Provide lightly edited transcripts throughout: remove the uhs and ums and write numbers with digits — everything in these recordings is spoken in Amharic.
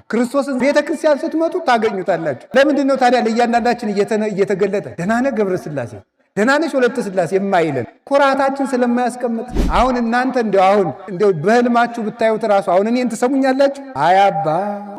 ክርስቶስን ቤተክርስቲያን ስትመጡ ታገኙታላችሁ። ለምንድን ነው ታዲያ ለእያንዳንዳችን እየተገለጠ ደህና ነህ ገብረ ሥላሴ ደህና ነሽ ወለተ ሥላሴ የማይለን? ኩራታችን ስለማያስቀምጥ። አሁን እናንተ እንደው በህልማችሁ ብታዩት ራሱ አሁን እኔን ትሰሙኛላችሁ? አያባ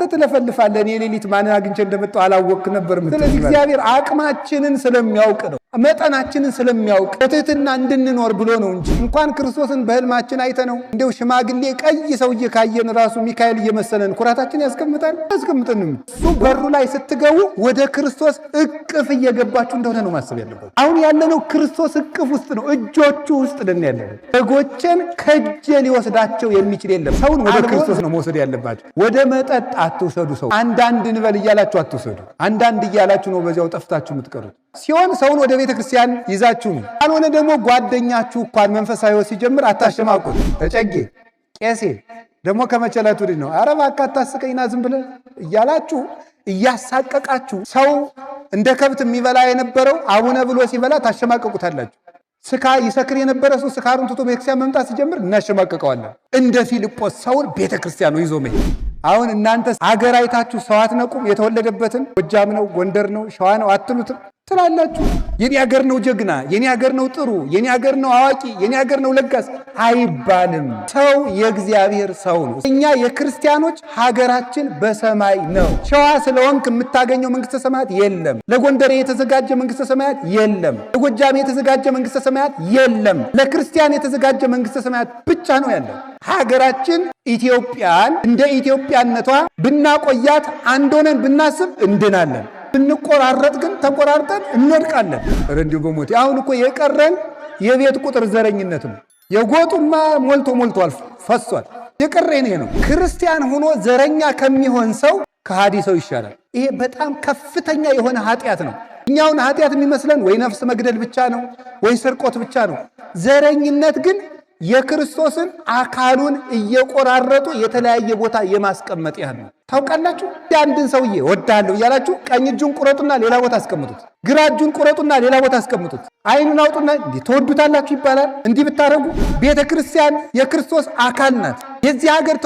ትለፈልፋለህ። እኔ ሌሊት ማንን አግኝቼ እንደመጣሁ አላወቅህ ነበር። ስለዚህ እግዚአብሔር አቅማችንን ስለሚያውቅ ነው፣ መጠናችንን ስለሚያውቅ በትህትና እንድንኖር ብሎ ነው እንጂ እንኳን ክርስቶስን በህልማችን አይተነው እንደው ሽማግሌ ቀይ ሰውዬ ካየን ራሱ ሚካኤል እየመሰለን ኩራታችን ያስቀምጣል? አያስቀምጥንም። እሱ በሩ ላይ ስትገቡ ወደ ክርስቶስ እቅፍ እየገባችሁ እንደሆነ ነው ማሰብ ያለበት። አሁን ያለነው ክርስቶስ እቅፍ ውስጥ ነው፣ እጆቹ ውስጥ ነን ያለነው። በጎችን ከእጄ ሊወስዳቸው የሚችል የለም። ሰውን ወደ ክርስቶስ ነው መውሰድ ያለባቸው። ወደ መጠጥ አትውሰዱ። ሰው አንዳንድ እንበል እያላችሁ አትውሰዱ። አንዳንድ እያላችሁ ነው በዚያው ጠፍታችሁ የምትቀሩት። ሲሆን ሰውን ወደ ቤተ ክርስቲያን ይዛችሁ ነው። ካልሆነ ደግሞ ጓደኛችሁ እንኳን መንፈሳዊ ሕይወት ሲጀምር አታሸማቁት። እጨጌ ቄሴ ደግሞ ከመቸለቱ ነው ኧረ እባክህ አታስቀኝና ዝም ብለህ እያላችሁ እያሳቀቃችሁ ሰው እንደ ከብት የሚበላ የነበረው አቡነ ብሎ ሲበላ ታሸማቀቁታላችሁ። ይሰክር የነበረ ሰው ስካሩን ትቶ ቤተክርስቲያን መምጣት ሲጀምር እናሸማቀቀዋለን። እንደ ፊልጶስ ሰውን ቤተክርስቲያን ነው ይዞ መሄድ። አሁን እናንተ አገር አይታችሁ ሰው አትነቁም? የተወለደበትን ጎጃም ነው ጎንደር ነው ሸዋ ነው አትሉትም ትላላችሁ። የኔ ሀገር ነው ጀግና፣ የኔ ሀገር ነው ጥሩ፣ የኔ ሀገር ነው አዋቂ፣ የኔ ሀገር ነው ለጋስ አይባልም። ሰው የእግዚአብሔር ሰው ነው። እኛ የክርስቲያኖች ሀገራችን በሰማይ ነው። ሸዋ ስለሆንክ የምታገኘው መንግስተ ሰማያት የለም። ለጎንደር የተዘጋጀ መንግስተ ሰማያት የለም። ለጎጃም የተዘጋጀ መንግስተ ሰማያት የለም። ለክርስቲያን የተዘጋጀ መንግስተ ሰማያት ብቻ ነው ያለው። ሀገራችን ኢትዮጵያን እንደ ኢትዮጵያነቷ ብናቆያት አንድ ሆነን ብናስብ እንድናለን። ብንቆራረጥ ግን ተቆራርጠን እንወድቃለን። እንዲሁ በሞት አሁን እኮ የቀረን የቤት ቁጥር ዘረኝነት ነው። የጎጡማ ሞልቶ ፈሷል። የቀረን ይሄ ነው። ክርስቲያን ሆኖ ዘረኛ ከሚሆን ሰው ከሃዲ ሰው ይሻላል። ይሄ በጣም ከፍተኛ የሆነ ኃጢአት ነው። እኛውን ኃጢአት የሚመስለን ወይ ነፍስ መግደል ብቻ ነው ወይ ስርቆት ብቻ ነው። ዘረኝነት ግን የክርስቶስን አካሉን እየቆራረጡ የተለያየ ቦታ የማስቀመጥ ያህል ነው። ታውቃላችሁ? አንድን ሰውዬ ወዳለሁ እያላችሁ ቀኝ እጁን ቁረጡና ሌላ ቦታ አስቀምጡት፣ ግራ እጁን ቁረጡና ሌላ ቦታ አስቀምጡት፣ አይኑን አውጡና እንዲህ ተወዱታላችሁ ይባላል። እንዲህ ብታረጉ ቤተ ክርስቲያን የክርስቶስ አካል ናት። የዚህ ሀገር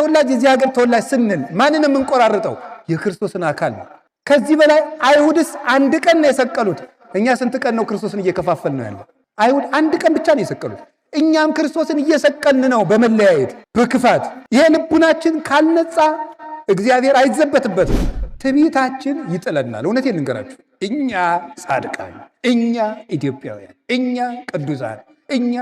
ተወላጅ ስንል ማንን የምንቆራርጠው? የክርስቶስን አካል ነው። ከዚህ በላይ አይሁድስ አንድ ቀን ነው የሰቀሉት። እኛ ስንት ቀን ነው ክርስቶስን እየከፋፈል ነው ያለው? አይሁድ አንድ ቀን ብቻ ነው የሰቀሉት። እኛም ክርስቶስን እየሰቀልን ነው በመለያየት በክፋት። ይሄ ልቡናችን ካልነጻ እግዚአብሔር አይዘበትበትም። ትዕቢታችን ይጥለናል። እውነቴን ልንገራችሁ፣ እኛ ጻድቃን፣ እኛ ኢትዮጵያውያን፣ እኛ ቅዱሳን፣ እኛ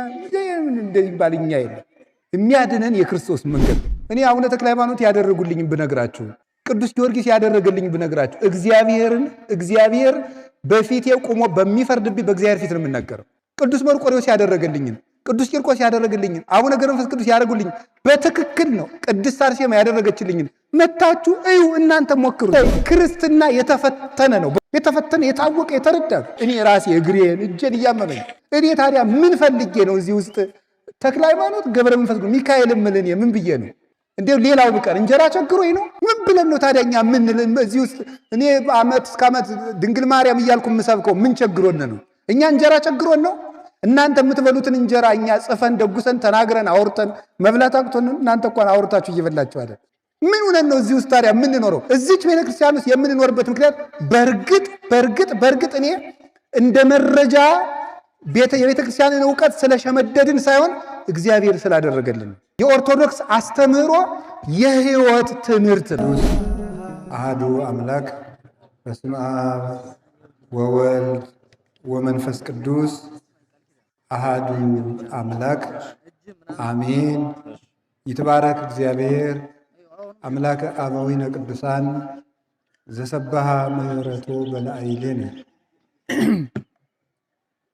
እንደሚባል እኛ የለም። የሚያድነን የክርስቶስ መንገድ። እኔ አቡነ ተክለ ሃይማኖት ያደረጉልኝ ብነግራችሁ፣ ቅዱስ ጊዮርጊስ ያደረገልኝ ብነግራችሁ፣ እግዚአብሔር በፊቴ ቆሞ በሚፈርድብኝ በእግዚአብሔር ፊት ነው የምናገረው። ቅዱስ መርቆሬዎስ ያደረገልኝን፣ ቅዱስ ቂርቆስ ያደረገልኝን፣ አቡነ ገብረ መንፈስ ቅዱስ ያደረጉልኝ በትክክል ነው። ቅድስት አርሴማ ያደረገችልኝን መታችሁ እዩ፣ እናንተ ሞክሩ። ክርስትና የተፈተነ ነው። የተፈተነ የታወቀ የተረዳ። እኔ ራሴ እግሬን እጄን እያመመኝ እኔ ታዲያ ምን ፈልጌ ነው እዚህ ውስጥ ተክለ ሃይማኖት ገብረ መንፈስ ቅዱስ ሚካኤል ምልን ምን ብዬ ነው? እንዴው ሌላው ቢቀር እንጀራ ቸግሮኝ ነው? ምን ብለን ነው ታዲያ እኛ ምን እዚህ ውስጥ እኔ ዓመት እስከ ዓመት ድንግል ማርያም እያልኩ የምሰብከው ምን ቸግሮን ነው? እኛ እንጀራ ቸግሮን ነው? እናንተ የምትበሉትን እንጀራ እኛ ጽፈን ደጉሰን ተናግረን አውርተን መብላት አቅቶን፣ እናንተ እንኳን አውርታችሁ እየበላችሁ አይደል? ምን ሆነን ነው እዚህ ውስጥ ታዲያ የምንኖረው? እዚች ቤተክርስቲያን ውስጥ የምንኖርበት ምክንያት በእርግጥ እኔ እንደ መረጃ የቤተክርስቲያንን ዕውቀት ስለሸመደድን ሳይሆን እግዚአብሔር ስላደረገልን። የኦርቶዶክስ አስተምህሮ የሕይወት ትምህርት ነው። አሐዱ አምላክ በስመ አብ ወወልድ ወመንፈስ ቅዱስ አሐዱ አምላክ አሜን። ይትባረክ እግዚአብሔር አምላከ አበዊነ ቅዱሳን ዘሰባሃ ምህረቱ በላዕሌነ።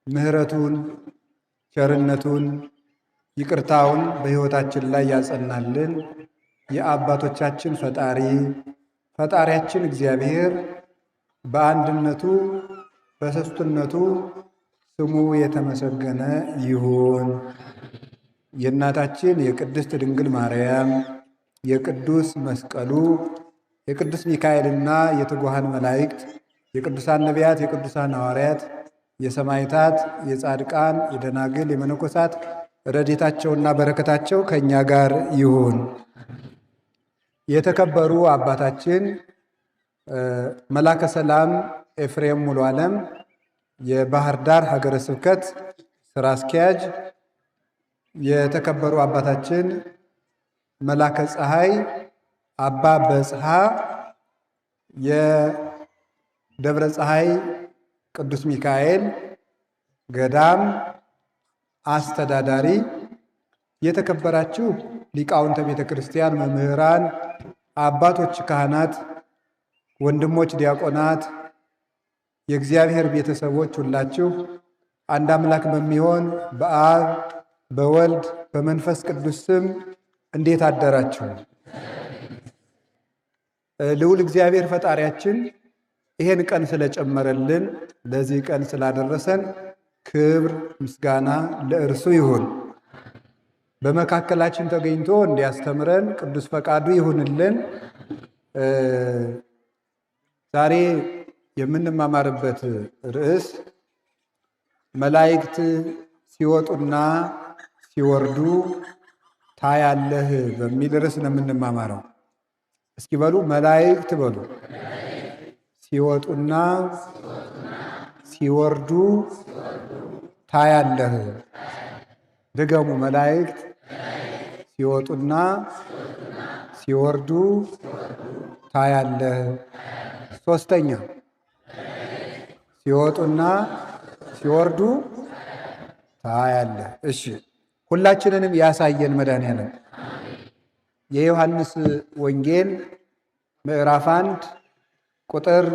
ምህረቱን ቸርነቱን ይቅርታውን በሕይወታችን ላይ ያጸናልን የአባቶቻችን ፈጣሪያችን እግዚአብሔር በአንድነቱ በሦስትነቱ ስሙ የተመሰገነ ይሁን። የእናታችን የቅድስት ድንግል ማርያም የቅዱስ መስቀሉ የቅዱስ ሚካኤልና የትጉሃን መላእክት የቅዱሳን ነቢያት የቅዱሳን ሐዋርያት የሰማዕታት የጻድቃን የደናግል የመነኮሳት ረድኤታቸውና በረከታቸው ከእኛ ጋር ይሁን። የተከበሩ አባታችን መላከ ሰላም ኤፍሬም ሙሉ ዓለም የባህር ዳር ሀገረ ስብከት ስራ አስኪያጅ፣ የተከበሩ አባታችን መላከ ፀሐይ አባ በጽሐ የደብረ ፀሐይ ቅዱስ ሚካኤል ገዳም አስተዳዳሪ፣ የተከበራችሁ ሊቃውንተ ቤተ ክርስቲያን መምህራን፣ አባቶች ካህናት፣ ወንድሞች ዲያቆናት፣ የእግዚአብሔር ቤተሰቦች ሁላችሁ አንድ አምላክ በሚሆን በአብ በወልድ በመንፈስ ቅዱስ ስም እንዴት አደራችሁ? ልዑል እግዚአብሔር ፈጣሪያችን ይሄን ቀን ስለጨመረልን ለዚህ ቀን ስላደረሰን ክብር ምስጋና ለእርሱ ይሁን። በመካከላችን ተገኝቶ እንዲያስተምረን ቅዱስ ፈቃዱ ይሁንልን። ዛሬ የምንማማርበት ርዕስ መላእክት ሲወጡና ሲወርዱ ታያለህ በሚል ርዕስ ነው የምንማማረው። እስኪ በሉ መላእክት በሉ። ሲወጡና ሲወርዱ ታያለህ። ድገሙ። መላእክት ሲወጡና ሲወርዱ ታያለህ። ሶስተኛ ሲወጡና ሲወርዱ ታያለህ። እሺ፣ ሁላችንንም ያሳየን መድኃኒዓለም። የዮሐንስ ወንጌል ምዕራፍ 1 ቁጥር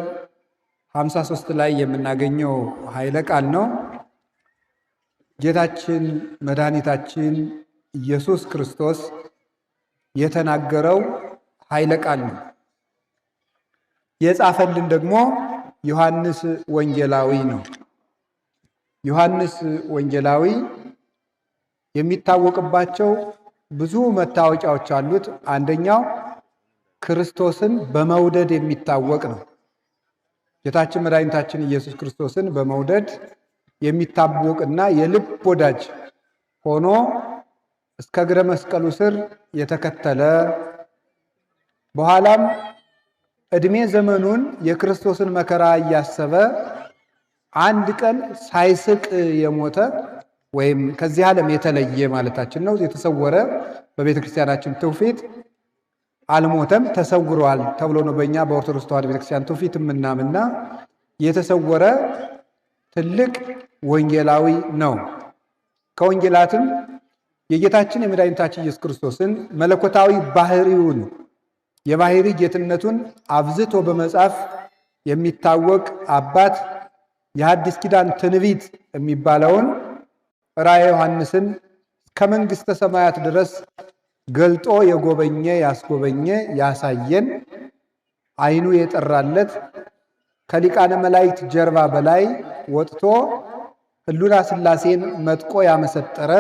53 ላይ የምናገኘው ኃይለ ቃል ነው። ጌታችን መድኃኒታችን ኢየሱስ ክርስቶስ የተናገረው ኃይለ ቃል ነው። የጻፈልን ደግሞ ዮሐንስ ወንጌላዊ ነው። ዮሐንስ ወንጌላዊ የሚታወቅባቸው ብዙ መታወቂያዎች አሉት። አንደኛው ክርስቶስን በመውደድ የሚታወቅ ነው። ጌታችን መድኃኒታችን ኢየሱስ ክርስቶስን በመውደድ የሚታወቅና የልብ ወዳጅ ሆኖ እስከ እግረ መስቀሉ ስር የተከተለ በኋላም ዕድሜ ዘመኑን የክርስቶስን መከራ እያሰበ አንድ ቀን ሳይስቅ የሞተ ወይም ከዚህ ዓለም የተለየ ማለታችን ነው። የተሰወረ በቤተ ክርስቲያናችን ትውፊት አልሞተም፣ ተሰውሯል ተብሎ ነው በእኛ በኦርቶዶክስ ተዋሕዶ ቤተክርስቲያን ትውፊት የምናምና የተሰወረ ትልቅ ወንጌላዊ ነው። ከወንጌላትም የጌታችን የመድኃኒታችን ኢየሱስ ክርስቶስን መለኮታዊ ባህሪውን የባህሪ ጌትነቱን አብዝቶ በመጻፍ የሚታወቅ አባት የሐዲስ ኪዳን ትንቢት የሚባለውን ራእየ ዮሐንስን ከመንግሥተ ሰማያት ድረስ ገልጦ የጎበኘ ያስጎበኘ ያሳየን ዓይኑ የጠራለት ከሊቃነ መላእክት ጀርባ በላይ ወጥቶ ሕሉና ሥላሴን መጥቆ ያመሰጠረ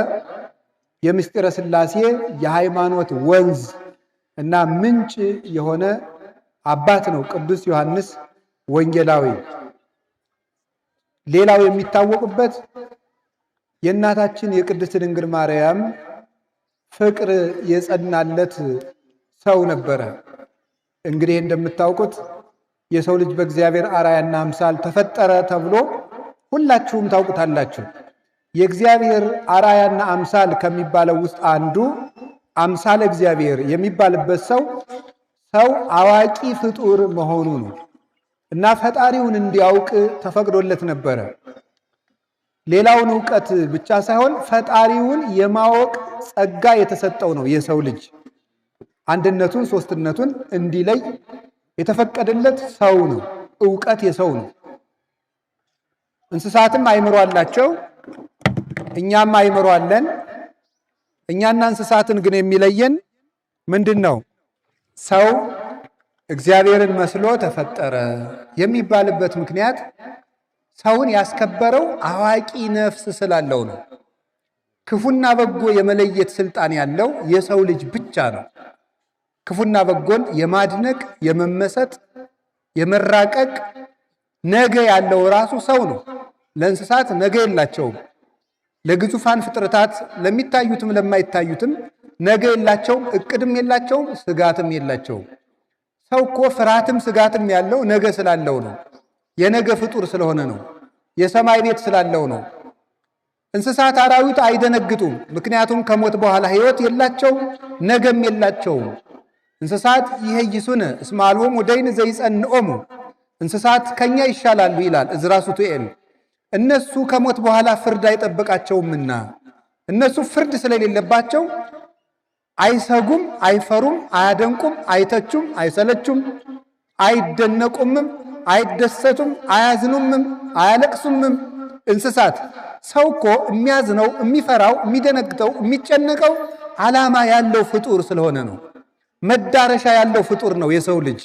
የምስጢረ ሥላሴ የሃይማኖት ወንዝ እና ምንጭ የሆነ አባት ነው ቅዱስ ዮሐንስ ወንጌላዊ። ሌላው የሚታወቅበት የእናታችን የቅድስት ድንግል ማርያም ፍቅር የጸናለት ሰው ነበረ። እንግዲህ እንደምታውቁት የሰው ልጅ በእግዚአብሔር አርአያና አምሳል ተፈጠረ ተብሎ ሁላችሁም ታውቁታላችሁ። የእግዚአብሔር አርአያና አምሳል ከሚባለው ውስጥ አንዱ አምሳለ እግዚአብሔር የሚባልበት ሰው አዋቂ ፍጡር መሆኑ ነው እና ፈጣሪውን እንዲያውቅ ተፈቅዶለት ነበረ። ሌላውን እውቀት ብቻ ሳይሆን ፈጣሪውን የማወቅ ጸጋ የተሰጠው ነው። የሰው ልጅ አንድነቱን ሦስትነቱን እንዲለይ የተፈቀደለት ሰው ነው። እውቀት የሰው ነው። እንስሳትም አእምሮ አላቸው፣ እኛም አእምሮ አለን። እኛና እንስሳትን ግን የሚለየን ምንድን ነው? ሰው እግዚአብሔርን መስሎ ተፈጠረ የሚባልበት ምክንያት ሰውን ያስከበረው አዋቂ ነፍስ ስላለው ነው። ክፉና በጎ የመለየት ስልጣን ያለው የሰው ልጅ ብቻ ነው። ክፉና በጎን የማድነቅ የመመሰጥ የመራቀቅ ነገ ያለው ራሱ ሰው ነው። ለእንስሳት ነገ የላቸውም። ለግዙፋን ፍጥረታት ለሚታዩትም ለማይታዩትም ነገ የላቸውም፣ እቅድም የላቸውም፣ ስጋትም የላቸውም። ሰው እኮ ፍርሃትም ስጋትም ያለው ነገ ስላለው ነው። የነገ ፍጡር ስለሆነ ነው። የሰማይ ቤት ስላለው ነው። እንስሳት አራዊት አይደነግጡም፣ ምክንያቱም ከሞት በኋላ ሕይወት የላቸውም፣ ነገም የላቸውም። እንስሳት ይሄይሱን እስመ አልቦሙ ደይን ዘይጸንዖሙ፣ እንስሳት ከኛ ይሻላሉ ይላል ዕዝራ ሱቱኤል። እነሱ ከሞት በኋላ ፍርድ አይጠብቃቸውምና እነሱ ፍርድ ስለሌለባቸው አይሰጉም፣ አይፈሩም፣ አያደንቁም፣ አይተቹም፣ አይሰለቹም፣ አይደነቁምም፣ አይደሰቱም፣ አያዝኑምም፣ አያለቅሱምም። እንስሳት ሰው እኮ የሚያዝነው፣ የሚፈራው፣ የሚደነግጠው፣ የሚጨነቀው ዓላማ ያለው ፍጡር ስለሆነ ነው። መዳረሻ ያለው ፍጡር ነው የሰው ልጅ።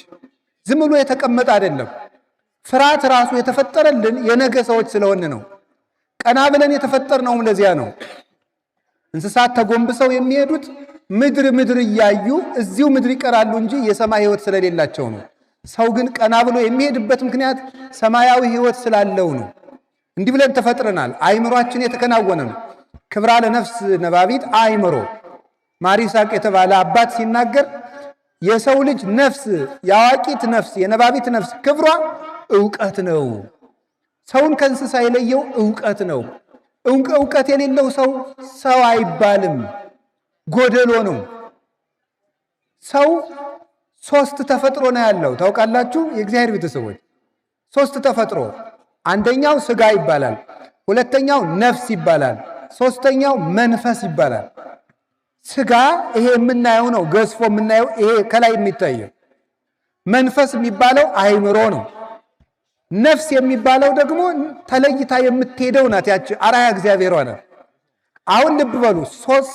ዝም ብሎ የተቀመጠ አይደለም። ፍርሃት ራሱ የተፈጠረልን የነገ ሰዎች ስለሆነ ነው። ቀና ብለን የተፈጠርነውም ለዚያ ነው። እንስሳት ተጎንብሰው የሚሄዱት ምድር እያዩ እዚሁ ምድር ይቀራሉ እንጂ የሰማይ ሕይወት ስለሌላቸው ነው። ሰው ግን ቀና ብሎ የሚሄድበት ምክንያት ሰማያዊ ሕይወት ስላለው ነው። እንዲህ ብለን ተፈጥረናል። አእምሯችን የተከናወነ ነው። ክብራ ለነፍስ ነባቢት አእምሮ። ማር ይስሐቅ የተባለ አባት ሲናገር የሰው ልጅ ነፍስ፣ የአዋቂት ነፍስ፣ የነባቢት ነፍስ ክብሯ ዕውቀት ነው። ሰውን ከእንስሳ የለየው ዕውቀት ነው። ዕውቀት የሌለው ሰው ሰው አይባልም፣ ጎደሎ ነው። ሰው ሶስት ተፈጥሮ ነው ያለው። ታውቃላችሁ የእግዚአብሔር ቤተሰቦች፣ ሶስት ተፈጥሮ። አንደኛው ሥጋ ይባላል፣ ሁለተኛው ነፍስ ይባላል፣ ሶስተኛው መንፈስ ይባላል። ሥጋ ይሄ የምናየው ነው፣ ገዝፎ የምናየው ይሄ ከላይ የሚታየው። መንፈስ የሚባለው አእምሮ ነው። ነፍስ የሚባለው ደግሞ ተለይታ የምትሄደው ናት። ያቺ አርአያ እግዚአብሔር ሆነ። አሁን ልብ በሉ፣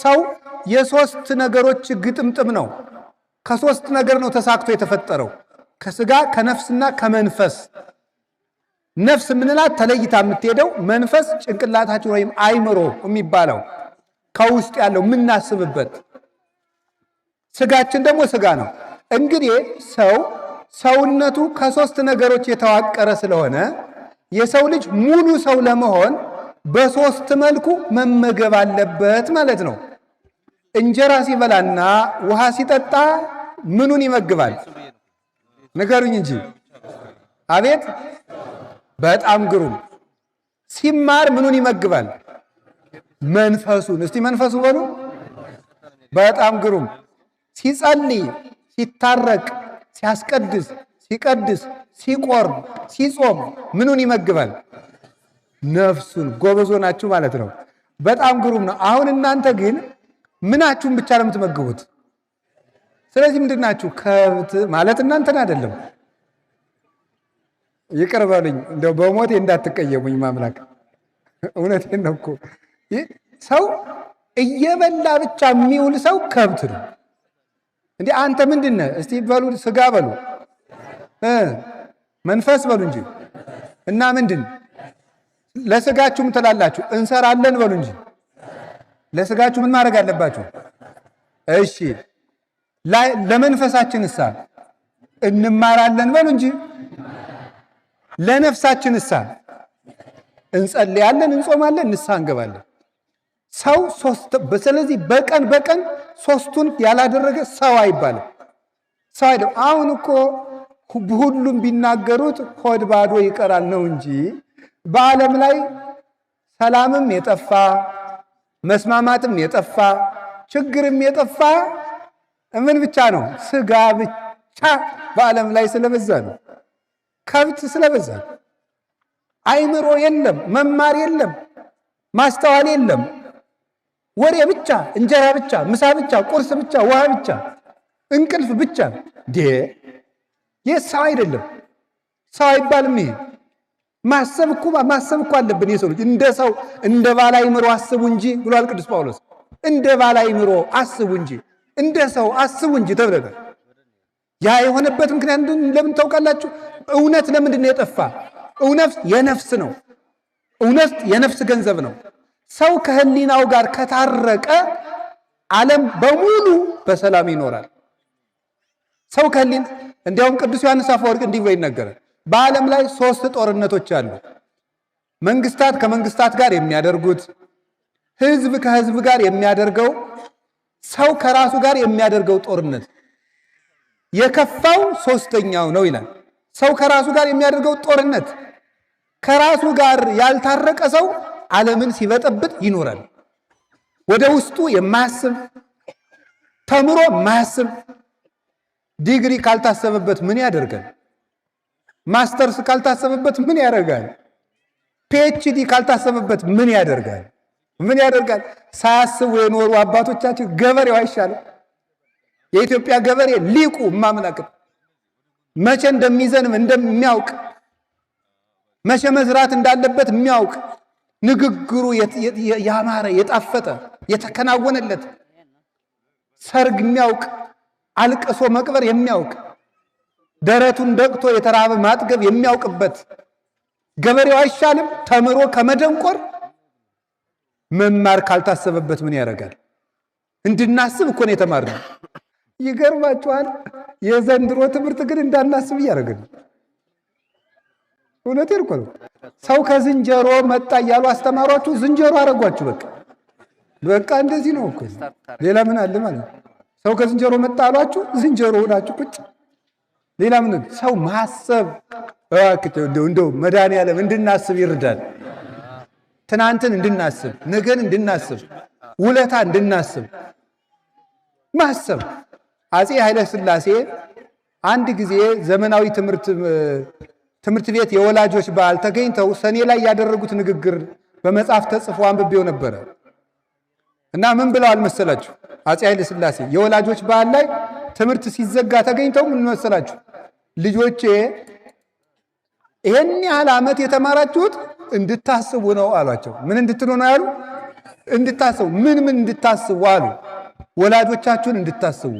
ሰው የሶስት ነገሮች ግጥምጥም ነው። ከሶስት ነገር ነው ተሳክቶ የተፈጠረው፣ ከሥጋ ከነፍስና ከመንፈስ። ነፍስ የምንላት ተለይታ የምትሄደው፣ መንፈስ ጭንቅላታችን ወይም አእምሮ የሚባለው ከውስጥ ያለው የምናስብበት፣ ሥጋችን ደግሞ ሥጋ ነው። እንግዲህ ሰውነቱ ከሶስት ነገሮች የተዋቀረ ስለሆነ የሰው ልጅ ሙሉ ሰው ለመሆን በሶስት መልኩ መመገብ አለበት ማለት ነው። እንጀራ ሲበላና ውሃ ሲጠጣ ምኑን ይመግባል? ንገሩኝ እንጂ። አቤት በጣም ግሩም። ሲማር ምኑን ይመግባል? መንፈሱን። እስቲ መንፈሱ በሉ። በጣም ግሩም። ሲጸልይ፣ ሲታረቅ፣ ሲያስቀድስ፣ ሲቀድስ፣ ሲቆርብ፣ ሲጾም ምኑን ይመግባል? ነፍሱን። ጎበዞ ናችሁ ማለት ነው። በጣም ግሩም ነው። አሁን እናንተ ግን ምናችሁን ብቻ ነው የምትመግቡት? ስለዚህ ምንድን ናችሁ? ከብት ማለት እናንተን አይደለም። ይቅር በሉኝ፣ እንደው በሞቴ እንዳትቀየሙኝ ማምላክ። እውነቴን ነው እኮ። ሰው እየበላ ብቻ የሚውል ሰው ከብት ነው። እንዲህ አንተ ምንድን ነህ? እስቲ በሉ፣ ሥጋ በሉ፣ መንፈስ በሉ እንጂ። እና ምንድን ለሥጋችሁ ምን ትላላችሁ? እንሰራለን በሉ እንጂ። ለሥጋችሁ ምን ማድረግ አለባችሁ? እሺ ለመንፈሳችን እሳ እንማራለን በሉ እንጂ። ለነፍሳችን እሳ እንጸልያለን፣ እንጾማለን፣ ንስሐ እንገባለን። ሰው ስለዚህ በቀን ሶስቱን ያላደረገ ሰው አይባልም። ሰው አይደለም። አሁን እኮ ሁሉም ቢናገሩት ሆድ ባዶ ይቀራል ነው እንጂ በዓለም ላይ ሰላምም የጠፋ መስማማትም የጠፋ ችግርም የጠፋ ምን ብቻ ነው? ሥጋ ብቻ በዓለም ላይ ስለበዛ ነው። ከብት ስለበዛ ነው። አእምሮ የለም፣ መማር የለም፣ ማስተዋል የለም። ወሬ ብቻ፣ እንጀራ ብቻ፣ ምሳ ብቻ፣ ቁርስ ብቻ፣ ውሃ ብቻ፣ እንቅልፍ ብቻ። ይህ ሰው አይደለም፣ ሰው አይባልም። ይሄ ማሰብ እኮ አለብን። የሰው ልጅ እንደ ሰው እንደ ባለ አእምሮ አስቡ እንጂ ብሏል ቅዱስ ጳውሎስ። እንደ ባለ አእምሮ አስቡ እንጂ እንደ ሰው አስቡ እንጂ ተብለናል። ያ የሆነበት ምክንያት ለምን ታውቃላችሁ? እውነት ለምንድን ነው የጠፋ? እውነት የነፍስ ነው። እውነት የነፍስ ገንዘብ ነው። ሰው ከህሊናው ጋር ከታረቀ ዓለም በሙሉ በሰላም ይኖራል። ሰው ከህሊና እንዲያውም ቅዱስ ዮሐንስ አፈወርቅ እንዲህ ብሎ ይናገራል። በዓለም ላይ 3 ጦርነቶች አሉ። መንግስታት ከመንግስታት ጋር የሚያደርጉት፣ ህዝብ ከህዝብ ጋር የሚያደርገው፣ ሰው ከራሱ ጋር የሚያደርገው ጦርነት የከፋው ሶስተኛው ነው ይላል። ሰው ከራሱ ጋር የሚያደርገው ጦርነት ከራሱ ጋር ያልታረቀ ሰው ዓለምን ሲበጠብጥ ይኖራል። ወደ ውስጡ የማያስብ ተምሮ የማያስብ ዲግሪ ካልታሰበበት ምን ያደርጋል? ማስተርስ ካልታሰበበት ምን ያደርጋል? ፒኤችዲ ካልታሰበበት ምን ያደርጋል? ምን ያደርጋል? ሳያስቡ የኖሩ አባቶቻችን ገበሬው አይሻልም? የኢትዮጵያ ገበሬ ሊቁ ማምላክ መቼ እንደሚዘንም እንደሚያውቅ መቼ መዝራት እንዳለበት የሚያውቅ ንግግሩ ያማረ የጣፈጠ የተከናወነለት ሰርግ የሚያውቅ አልቅሶ መቅበር የሚያውቅ ደረቱን ደቅቶ የተራበ ማጥገብ የሚያውቅበት ገበሬው አይሻልም? ተምሮ ከመደንቆር መማር ካልታሰበበት ምን ያደርጋል? እንድናስብ እኮ ነው የተማርነው። ይገርማችኋል። የዘንድሮ ትምህርት ግን እንዳናስብ እያደረግን ነው። እውነቴን እኮ ነው። ሰው ከዝንጀሮ መጣ እያሉ አስተማሯችሁ፣ ዝንጀሮ አረጓችሁ። በቃ እንደዚህ ነው እኮ። ሌላ ምን አለ ማለት ነው? ሰው ከዝንጀሮ መጣ አሏችሁ፣ ዝንጀሮ ሆናችሁ ቁጭ። ሌላ ምን? ሰው ማሰብ እንደው መድኃኒዓለም እንድናስብ ይርዳል። ትናንትን እንድናስብ፣ ነገን እንድናስብ፣ ውለታ እንድናስብ ማሰብ። አፄ ኃይለ ሥላሴ አንድ ጊዜ ዘመናዊ ትምህርት ቤት የወላጆች በዓል ተገኝተው ሰኔ ላይ ያደረጉት ንግግር በመጽሐፍ ተጽፎ አንብቤው ነበረ እና ምን ብለዋል መሰላችሁ? አፄ ኃይለ ሥላሴ የወላጆች በዓል ላይ ትምህርት ሲዘጋ ተገኝተው ምን መሰላችሁ? ልጆቼ ይሄን ያህል ዓመት የተማራችሁት እንድታስቡ ነው አሏቸው። ምን እንድትሉ ነው ያሉ? እንድታስቡ። ምን እንድታስቡ አሉ? ወላጆቻችሁን እንድታስቡ፣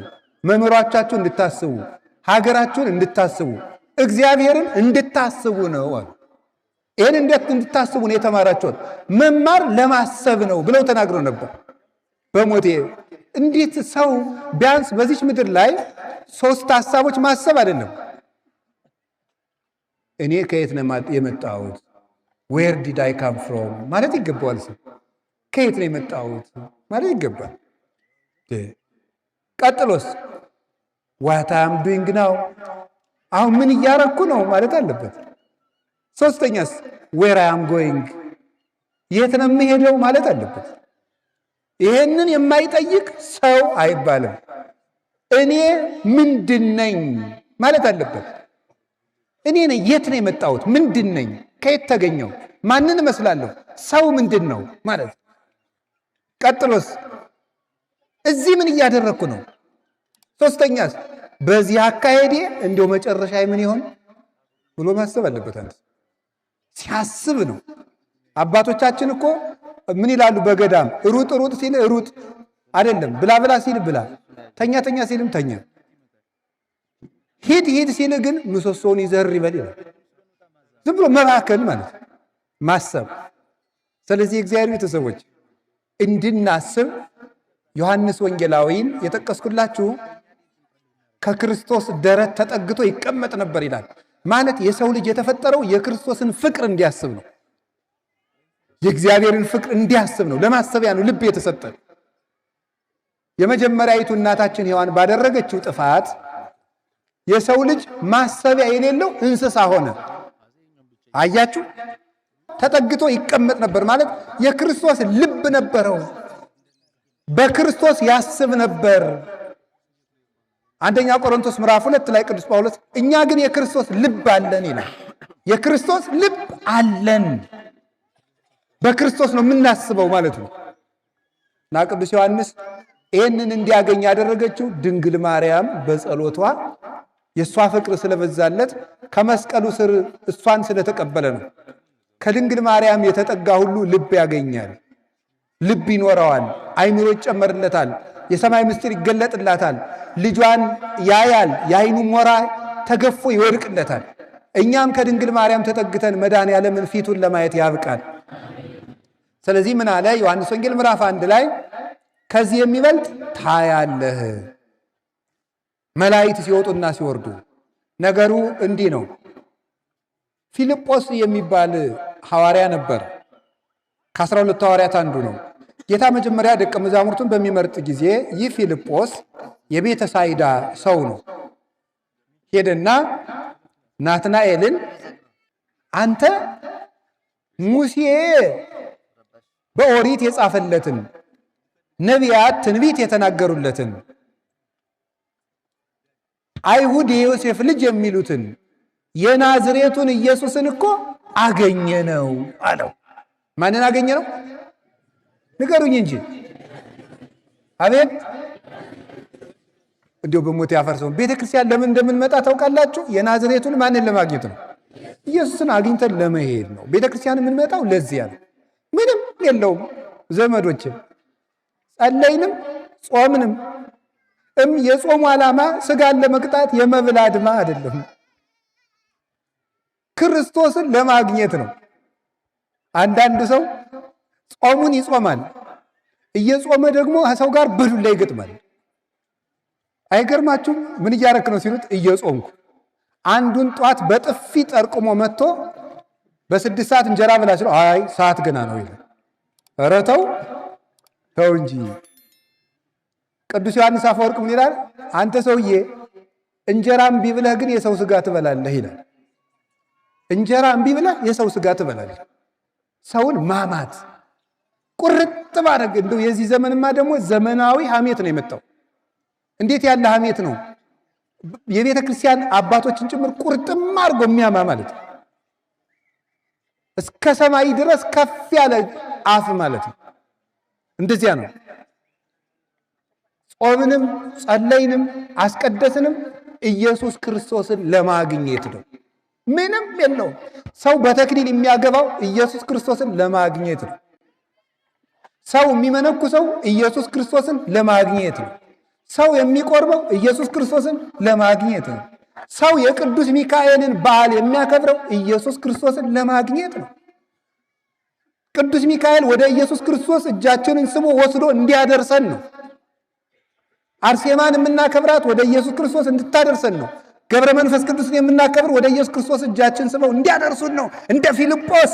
መምህራቻችሁን እንድታስቡ፣ ሀገራችሁን እንድታስቡ፣ እግዚአብሔርን እንድታስቡ ነው አሉ። ይህን እንድታስቡ ነው የተማራችሁት። መማር ለማሰብ ነው ብለው ተናግረው ነበር። በሞቴ እንዴት ሰው ቢያንስ በዚች ምድር ላይ 3 ሐሳቦች ማሰብ አይደለም። እኔ ከየት ነው የመጣሁት? ዌር ዲድ አይ ካም ፍሮም ማለት ይገባዋል። ሰው ከየት ነው የመጣሁት ማለት ይገባል። ቀጥሎስ ዋት አም ዱይንግ ናው፣ አሁን ምን እያረኩ ነው ማለት አለበት። ሶስተኛስ ዌር አይ አም ጎይንግ፣ የት ነው የምሄደው ማለት አለበት። ይሄንን የማይጠይቅ ሰው አይባልም። እኔ ምንድን ነኝ ማለት አለበት። እኔ ነኝ፣ የት ነው የመጣሁት? ምንድን ነኝ? ከየት ተገኘው? ማንን እመስላለሁ? ሰው ምንድን ነው ማለት። ቀጥሎስ እዚህ ምን እያደረግኩ ነው? ሶስተኛስ በዚህ አካሄዴ እንዲያው መጨረሻ ምን ይሆን ብሎ ማሰብ አለበት። አንተ ሲያስብ ነው። አባቶቻችን እኮ ምን ይላሉ? በገዳም ሩጥ ሩጥ ሲል ሩጥ አይደለም፣ ብላ ብላ ሲል ብላ፣ ተኛ ተኛ ሲልም ተኛ፣ ሂድ ሂድ ሲል ግን ምሰሶውን ይዘር ይበል ይላል። ዝም ብሎ መባከን ማለት ማሰብ። ስለዚህ እግዚአብሔር ቤተሰቦች እንድናስብ ዮሐንስ ወንጌላዊን የጠቀስኩላችሁ ከክርስቶስ ደረት ተጠግቶ ይቀመጥ ነበር ይላል። ማለት የሰው ልጅ የተፈጠረው የክርስቶስን ፍቅር እንዲያስብ ነው። የእግዚአብሔርን ፍቅር እንዲያስብ ነው። ለማሰቢያ ነው ልብ የተሰጠ። የመጀመሪያይቱ እናታችን ሔዋን ባደረገችው ጥፋት የሰው ልጅ ማሰቢያ የሌለው እንስሳ ሆነ። አያችሁ፣ ተጠግቶ ይቀመጥ ነበር ማለት የክርስቶስ ልብ ነበረው። በክርስቶስ ያስብ ነበር። አንደኛ ቆሮንቶስ ምዕራፍ 2 ላይ ቅዱስ ጳውሎስ እኛ ግን የክርስቶስ ልብ አለን ይላል። የክርስቶስ ልብ አለን፣ በክርስቶስ ነው የምናስበው ማለት ነው። እና ቅዱስ ዮሐንስ ይህንን እንዲያገኝ ያደረገችው ድንግል ማርያም በጸሎቷ የእሷ ፍቅር ስለበዛለት ከመስቀሉ ስር እሷን ስለተቀበለ ነው። ከድንግል ማርያም የተጠጋ ሁሉ ልብ ያገኛል፣ ልብ ይኖረዋል፣ አይምሮ ይጨመርለታል፣ የሰማይ ምስጢር ይገለጥላታል፣ ልጇን ያያል፣ የአይኑ ሞራ ተገፎ ይወድቅለታል። እኛም ከድንግል ማርያም ተጠግተን መድኃኔዓለምን ፊቱን ለማየት ያብቃል። ስለዚህ ምን አለ ዮሐንስ ወንጌል ምዕራፍ 1 ላይ ከዚህ የሚበልጥ ታያለህ። መላእክት ሲወጡና ሲወርዱ። ነገሩ እንዲህ ነው። ፊልጶስ የሚባል ሐዋርያ ነበር። ከ12 ሐዋርያት አንዱ ነው። ጌታ መጀመሪያ ደቀ መዛሙርቱን በሚመርጥ ጊዜ ይህ ፊልጶስ የቤተ ሳይዳ ሰው ነው። ሄደና ናትናኤልን አንተ ሙሴ በኦሪት የጻፈለትን ነቢያት ትንቢት የተናገሩለትን አይሁድ የዮሴፍ ልጅ የሚሉትን የናዝሬቱን ኢየሱስን እኮ አገኘነው አለው። ማንን አገኘነው? ንገሩኝ እንጂ። አቤት እንዲሁ በሞት ያፈርሰው። ቤተ ክርስቲያን ለምን እንደምንመጣ ታውቃላችሁ? የናዝሬቱን ማንን ለማግኘት ነው? ኢየሱስን አግኝተን ለመሄድ ነው። ቤተ ክርስቲያን የምንመጣው ለዚያ ነው። ምንም የለውም ዘመዶች። ጸለይንም ጾምንም የጾሙ ዓላማ ስጋን ለመቅጣት የመብል አድማ አይደለም፣ ክርስቶስን ለማግኘት ነው። አንዳንድ ሰው ጾሙን ይጾማል፣ እየጾመ ደግሞ ሰው ጋር በዱላ ይገጥማል። አይገርማችሁም? ምን እያረክ ነው ሲሉት እየጾምኩ። አንዱን ጧት በጥፊ ጠርቅሞ መጥቶ በ6 ሰዓት እንጀራ ብላ ሲለው አይ ሰዓት ገና ነው ይላል። ኧረ ተው እንጂ። ቅዱስ ዮሐንስ አፈወርቅ ምን ይላል? አንተ ሰውዬ እንጀራ እምቢ ብለህ ግን የሰው ስጋ ትበላለህ ይላል። እንጀራ እምቢ ብለህ የሰው ስጋ ትበላለህ። ሰውን ማማት ቁርጥ ማድረግ። እንደው የዚህ ዘመንማ ደግሞ ዘመናዊ ሐሜት ነው የመጣው። እንዴት ያለ ሐሜት ነው! የቤተ ክርስቲያን አባቶችን ጭምር ቁርጥም አድርጎ የሚያማ ማለት ነው። እስከ ሰማይ ድረስ ከፍ ያለ አፍ ማለት ነው። እንደዚያ ነው። ጾምንም ጸለይንም አስቀደስንም ኢየሱስ ክርስቶስን ለማግኘት ነው። ምንም የለውም። ሰው በተክሊል የሚያገባው ኢየሱስ ክርስቶስን ለማግኘት ነው። ሰው የሚመነኩሰው ኢየሱስ ክርስቶስን ለማግኘት ነው። ሰው የሚቆርበው ኢየሱስ ክርስቶስን ለማግኘት ነው። ሰው የቅዱስ ሚካኤልን በዓል የሚያከብረው ኢየሱስ ክርስቶስን ለማግኘት ነው። ቅዱስ ሚካኤል ወደ ኢየሱስ ክርስቶስ እጃችንን ስቦ ወስዶ እንዲያደርሰን ነው። አርሴማን የምናከብራት ወደ ኢየሱስ ክርስቶስ እንድታደርሰን ነው። ገብረ መንፈስ ቅዱስን የምናከብር ወደ ኢየሱስ ክርስቶስ እጃችን ስበው እንዲያደርሱን ነው። እንደ ፊልጶስ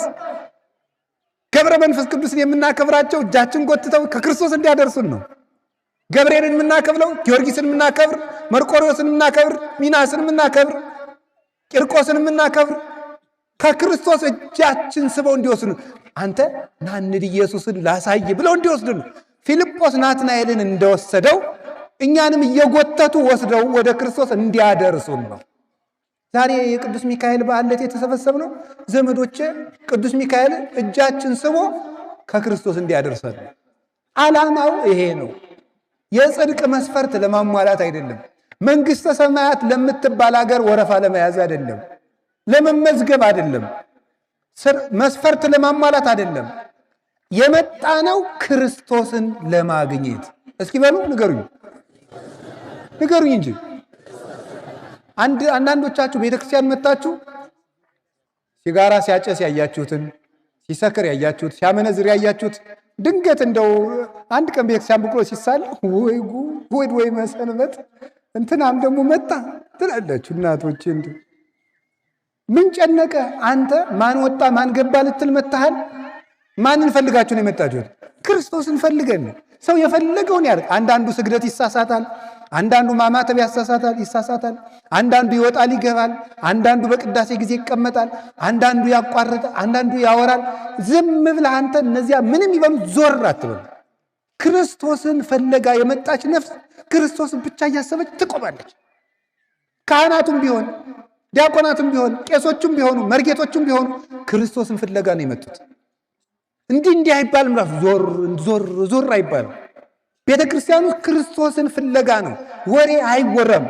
ገብረ መንፈስ ቅዱስን የምናከብራቸው እጃችን ጎትተው ከክርስቶስ እንዲያደርሱን ነው። ገብርኤልን የምናከብረው ጊዮርጊስን የምናከብር፣ መርቆሬዎስን የምናከብር፣ ሚናስን የምናከብር፣ ቂርቆስን የምናከብር ከክርስቶስ እጃችን ስበው እንዲወስዱ አንተ ናንድ ኢየሱስን ላሳይ ብለው እንዲወስዱ ነው። ፊልጶስ ናትናኤልን እንደወሰደው እኛንም እየጎተቱ ወስደው ወደ ክርስቶስ እንዲያደርሱን ነው። ዛሬ የቅዱስ ሚካኤል በዓለት የተሰበሰብነው ዘመዶቼ ቅዱስ ሚካኤል እጃችን ስቦ ከክርስቶስ እንዲያደርሰን ነው። ዓላማው ይሄ ነው። የጽድቅ መስፈርት ለማሟላት አይደለም። መንግሥተ ሰማያት ለምትባል ሀገር ወረፋ ለመያዝ አይደለም። ለመመዝገብ አይደለም። መስፈርት ለማሟላት አይደለም። የመጣ ነው ክርስቶስን ለማግኘት። እስኪ በሉ ንገሩኝ እንጂ አንዳንዶቻችሁ ቤተክርስቲያን መጣችሁ ሲጋራ ሲያጨስ ያያችሁትን፣ ሲሰክር ያያችሁት፣ ሲያመነዝር ያያችሁት ድንገት እንደው አንድ ቀን ቤተክርስቲያን ብሎ ሲሳል ወይ ጉድ ወይ መሰንበት እንትናም ደግሞ መጣ ትላላችሁ እናቶች። እንዴ ምን ጨነቀ? አንተ ማን ወጣ ማን ገባ ልትል መጣሃል? ማንን ፈልጋችሁ ነው የመጣችሁት? ክርስቶስን ፈልገን። ሰው የፈለገውን ያድርግ። አንዳንዱ ስግደት ይሳሳታል፣ አንዳንዱ ማማተብ ይሳሳታል፣ አንዳንዱ ይወጣል ይገባል፣ አንዳንዱ በቅዳሴ ጊዜ ይቀመጣል፣ አንዳንዱ ያቋርጣል፣ አንዳንዱ ያወራል። ዝም ብለህ አንተ እነዚያ ምንም ይበሉ ዞር አትበል። ክርስቶስን ፈለጋ የመጣች ነፍስ ክርስቶስን ብቻ እያሰበች ትቆማለች። ካህናቱም ቢሆን ዲያቆናቱም ቢሆን ቄሶቹም ቢሆኑ መርጌቶቹም ቢሆኑ ክርስቶስን ፍለጋ ነው የመጡት። እንዲህ አይባልም። ዞር አይባልም። ቤተ ክርስቲያኑ ክርስቶስን ፍለጋ ነው። ወሬ አይወራም።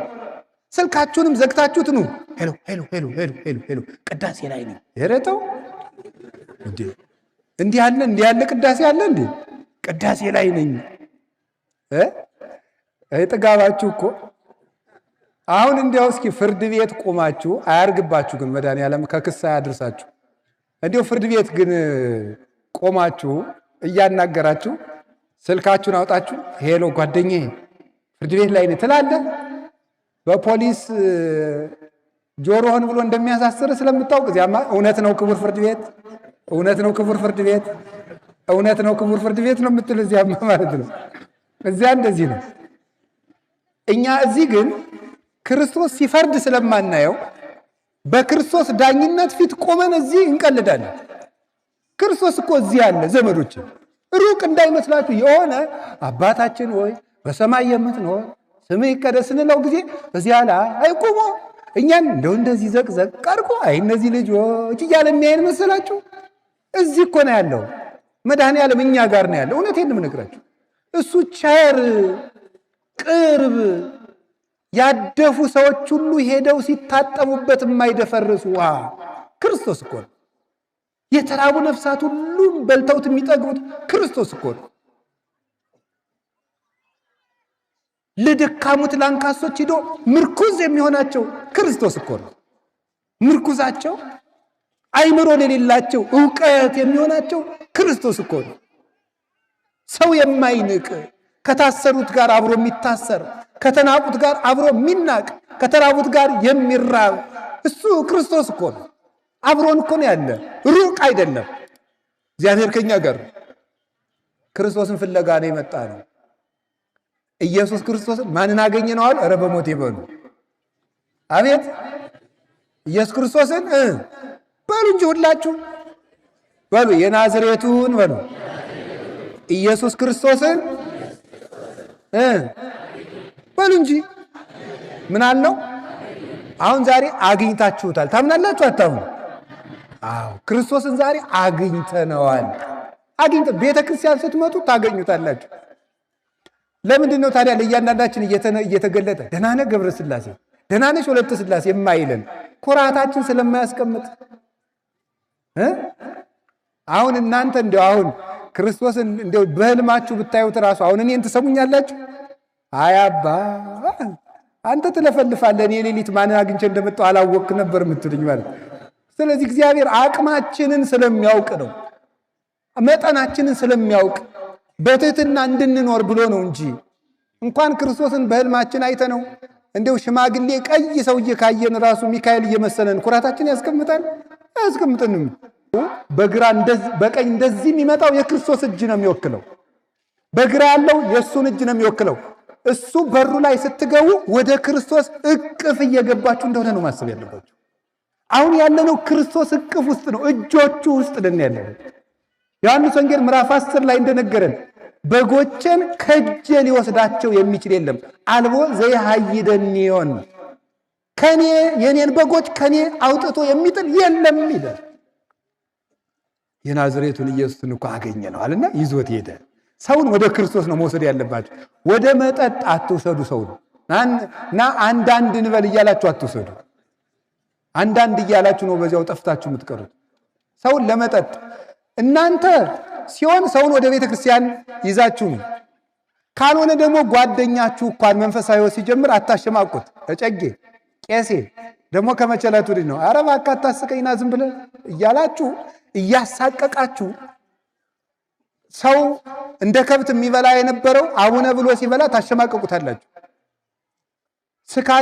ስልካችሁንም ዘግታችሁት ነው ሄሎ ቅዳሴ ላይ ነው የረተው እንዲህ ያለ ቅዳሴ አለ እንዴ? ቅዳሴ ላይ ነኝ ጥጋባችሁ እኮ። አሁን እንዲያው እስኪ ፍርድ ቤት ቆማችሁ አያርግባችሁ፣ ግን መድኃኒዓለም ከክስ አያድርሳችሁ። እንዲያው ፍርድ ቤት ግን ቆማችሁ እያናገራችሁ ስልካችሁን አውጣችሁ ሄሎ ጓደኛዬ ፍርድ ቤት ላይ ነህ ትላለህ። በፖሊስ ጆሮህን ብሎ እንደሚያሳስር ስለምታውቅ እዚያማ እውነት ነው ክቡር ፍርድ ቤት፣ እውነት ነው ክቡር ፍርድ ቤት። እውነት ነው ክቡር ፍርድ ቤት ነው የምትል እዚያማ ማለት ነው። እዚያ እንደዚህ ነው። እኛ እዚህ ግን ክርስቶስ ሲፈርድ ስለማናየው በክርስቶስ ዳኝነት ፊት ቆመን እዚህ እንቀልዳለን። ክርስቶስ እኮ እዚህ አለ ዘመዶች፣ ሩቅ እንዳይመስላችሁ። የሆነ አባታችን ወይ በሰማይ የምትኖር ስምህ ይቀደስ ስንለው ጊዜ እዚያ ላይ አይቆሞ እኛን እንደዚህ ዘቅዘቅ ቀርቆ አይ እነዚህ ልጆች እያለ የሚያየን መሰላችሁ? እዚህ እኮ ነው ያለው መድኃኔዓለም እኛ ጋር ነው ያለው። እውነቴን ነው የምነግራችሁ። እሱ ቸር ቅርብ፣ ያደፉ ሰዎች ሁሉ ሄደው ሲታጠቡበት የማይደፈርስ ውሃ ክርስቶስ እኮ ነው። የተራቡ ነፍሳት ሁሉም በልተውት የሚጠግቡት ክርስቶስ እኮ ነው። ለደካሙት ለአንካሶች ሂዶ ምርኩዝ የሚሆናቸው ክርስቶስ እኮ ነው። ምርኩዛቸው አይምሮ ለሌላቸው ዕውቀት የሚሆናቸው ክርስቶስ እኮ ነው። ሰው የማይንቅ ከታሰሩት ጋር አብሮ የሚታሰር፣ ከተናቁት ጋር አብሮ የሚናቅ፣ ከተራቡት ጋር የሚራብ እሱ ክርስቶስ እኮ ነው። አብሮን እኮ ነው ያለ፣ ሩቅ አይደለም። እግዚአብሔር ከኛ ጋር ክርስቶስን ፍለጋ ነው የመጣ ነው። ኢየሱስ ክርስቶስን ማንን አገኘነዋል? ኧረ በሞት ይበሉ። አቤት ኢየሱስ ክርስቶስን በሉ እንጂ ሁላችሁ በሉ፣ የናዝሬቱን በሉ ኢየሱስ ክርስቶስን በሉ እንጂ ምን አለው? አሁን ዛሬ አግኝታችሁታል። ታምናላችሁ አታምኑ? አዎ ክርስቶስን ዛሬ አግኝተነዋል። ቤተ ክርስቲያን ስትመጡ ታገኙታላችሁ። ለምንድን ነው ታዲያ ለእያንዳንዳችን እየተገለጠ ደህና ነህ ገብረ ሥላሴ፣ ደህና ነሽ ወለተ ሥላሴ የማይለን? ኩራታችን ስለማያስቀምጥ። አሁን እናንተ እንደው አሁን ክርስቶስን እንደው በህልማችሁ ብታዩት ራሱ አሁን እኔን ትሰሙኛላችሁ? አይ አባ አንተ ትለፈልፋለህ፣ እኔ ሌሊት ማንን አግኝቼ እንደመጣሁ አላወቅክ ነበር የምትሉኝ ማለት። ስለዚህ እግዚአብሔር አቅማችንን ስለሚያውቅ ነው፣ መጠናችንን ስለሚያውቅ በትህትና እንድንኖር ብሎ ነው እንጂ እንኳን ክርስቶስን በህልማችን አይተነው እንደው ሽማግሌ ቀይ ሰውዬ ካየን ራሱ ሚካኤል እየመሰለን ኩራታችን ያስቀምጣል? አያስቀምጥንም። በግራ በቀኝ እንደዚህ የሚመጣው የክርስቶስ እጅ ነው የሚወክለው። በግራ ያለው የእሱን እጅ ነው የሚወክለው። እሱ በሩ ላይ ስትገቡ ወደ ክርስቶስ እቅፍ እየገባችሁ እንደሆነ ነው ማሰብ ያለባችሁ። አሁን ያለነው ክርስቶስ እቅፍ ውስጥ ነው፣ እጆቹ ውስጥ ነን ያለነው። ዮሐንስ ወንጌል ምዕራፍ 10 ላይ እንደነገረን በጎቼን ከእጄ ሊወስዳቸው የሚችል የለም፣ አልቦ ዘይሃይደኒዮን፣ ከኔ የኔን በጎች ከኔ አውጥቶ የሚጥል የለም ይላል። የናዝሬቱን ኢየሱስን እኮ አገኘነዋልና ይዞት ሄደ። ሰውን ወደ ክርስቶስ ነው መውሰድ ያለባቸው። ወደ መጠጥ አትውሰዱ። ሰውን እና አንዳንድ እንበል እያላችሁ አትውሰዱ። አንዳንድ እያላችሁ ነው በዚያው ጠፍታችሁ የምትቀሩት። ሰውን ለመጠጥ እናንተ ሲሆን ሰውን ወደ ቤተ ክርስቲያን ይዛችሁ ነው። ካልሆነ ደግሞ ጓደኛችሁ እንኳን መንፈሳዊ ሕይወት ሲጀምር አታሸማቁት። እጨጌ ቄሴ ደግሞ ከመቸለቱ ልጅ ነው። ኧረ እባክህ አታስቀኝና ዝም ብለህ እያላችሁ እያሳቀቃችሁ ሰው እንደ ከብት የሚበላ የነበረው አቡነ ብሎ ሲበላ ታሸማቀቁታላችሁ።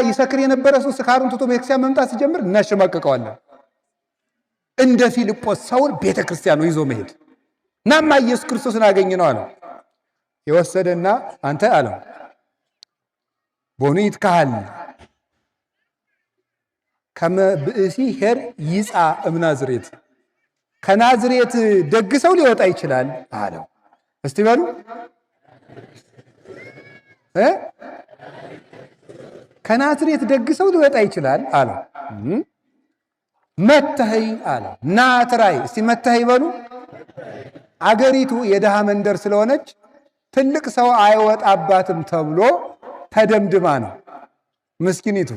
ይሰክር የነበረ ሰው ስካሩን ትቶ ቤተክርስቲያን መምጣት ሲጀምር እናሸማቀቀዋለን። እንደ ፊልጶስ ሰውን ቤተክርስቲያን ነው ይዞ መሄድ። ናማ ኢየሱስ ክርስቶስን አገኘነው አለው። የወሰደና አንተ አለው ቦኑ ይትካሃል ከመ ብእሲ ሄር ይጻ እምናዝሬት፣ ከናዝሬት ደግ ሰው ሊወጣ ይችላል አለው። እስቲ በሉ ከናዝሬት ደግ ሰው ሊወጣ ይችላል አለው። መተኸይ አለው። ናትራይ እስቲ መተኸይ በሉ። አገሪቱ የድሃ መንደር ስለሆነች ትልቅ ሰው አይወጣባትም ተብሎ ተደምድማ ነው ምስኪኒቱ።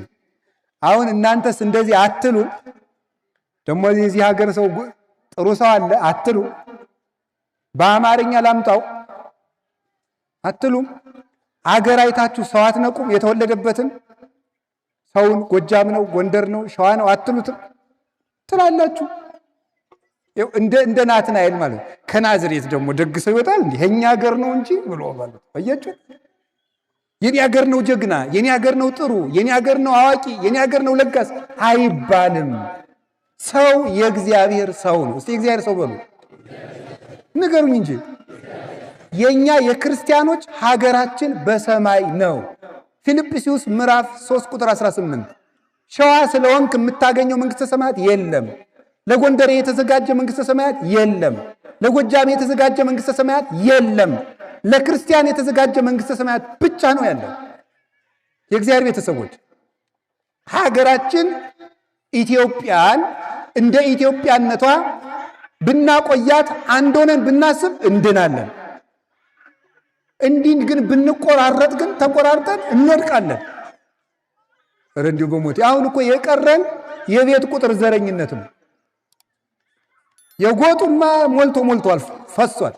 አሁን እናንተስ እንደዚህ አትሉ? ደግሞ የዚህ ሀገር ሰው ጥሩ ሰው አለ አትሉ? በአማርኛ ላምጣው አትሉም? አገር አይታችሁ ሰው አትነቁም? የተወለደበትን ሰውን ጎጃም ነው ጎንደር ነው ሸዋ ነው አትሉትም? ትላላችሁ። እንደ ናትናኤል ማለት ከናዝሬት ደግሞ ደግ ሰው ይወጣል እንዴ? የኛ ሀገር ነው እንጂ ብሎ ማለት አያችሁ። የኔ ሀገር ነው ጀግና፣ የኔ ሀገር ነው ጥሩ፣ የኔ ሀገር ነው አዋቂ፣ የኔ ሀገር ነው ለጋስ አይባልም። ሰው የእግዚአብሔር ሰው ነው። እስቲ የእግዚአብሔር ሰው በሉ። ንገሩኝ እንጂ የኛ የክርስቲያኖች ሀገራችን በሰማይ ነው። ፊልጵስዩስ ምዕራፍ 3 ቁጥር 18 ሸዋ ስለሆንክ የምታገኘው መንግስተ ሰማያት የለም። ለጎንደሬ የተዘጋጀ መንግስተ ሰማያት የለም። ለጎጃሜ የተዘጋጀ መንግስተ ሰማያት የለም። ለክርስቲያን የተዘጋጀ መንግስተ ሰማያት ብቻ ነው ያለው። የእግዚአብሔር ቤተሰቦች ሀገራችን ኢትዮጵያን እንደ ኢትዮጵያነቷ ብናቆያት አንድ ሆነን ብናስብ እንድናለን። እንዲህ ግን ብንቆራረጥ ግን ተቆራርጠን እንወድቃለን። ኧረ እንዲሁ በሞቴ አሁን እኮ የቀረን የቤት ቁጥር ዘረኝነት ነው። የጎጡማ ሞልቷል ፈሷል።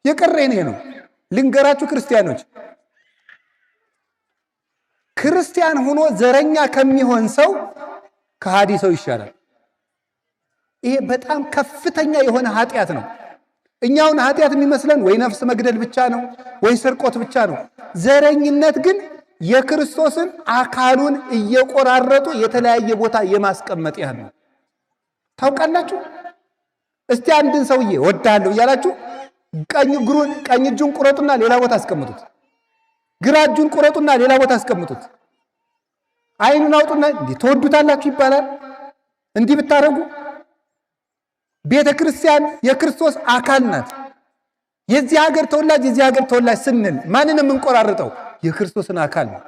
የቀረን ይሄ ነው። ልንገራችሁ ክርስቲያኖች፣ ክርስቲያን ሆኖ ዘረኛ ከሚሆን ሰው ከሃዲ ሰው ይሻላል። ይሄ በጣም ከፍተኛ የሆነ ኃጢአት ነው። እኛውን ኃጢአት የሚመስለን ወይ ነፍስ መግደል ብቻ ነው ወይ ስርቆት ብቻ ነው። ዘረኝነት ግን የክርስቶስን አካሉን እየቆራረጡ የተለያየ ቦታ የማስቀመጥ ያህል ነው። ታውቃላችሁ? እስቲ አንድን ሰውዬ ወዳለሁ እያላችሁ ቀኝ እጁን ቁረጡና ሌላ ቦታ አስቀምጡት። ግራ እጁን ቁረጡና ሌላ ቦታ አስቀምጡት። አይኑን አውጡና እንዲህ ተወዱታላችሁ ይባላል። እንዲህ ብታረጉ ቤተ ክርስቲያን የክርስቶስ አካል ናት። የዚህ ሀገር ተወላጅ ስንል ማንን የምንቆራርጠው? የክርስቶስን አካል ነው።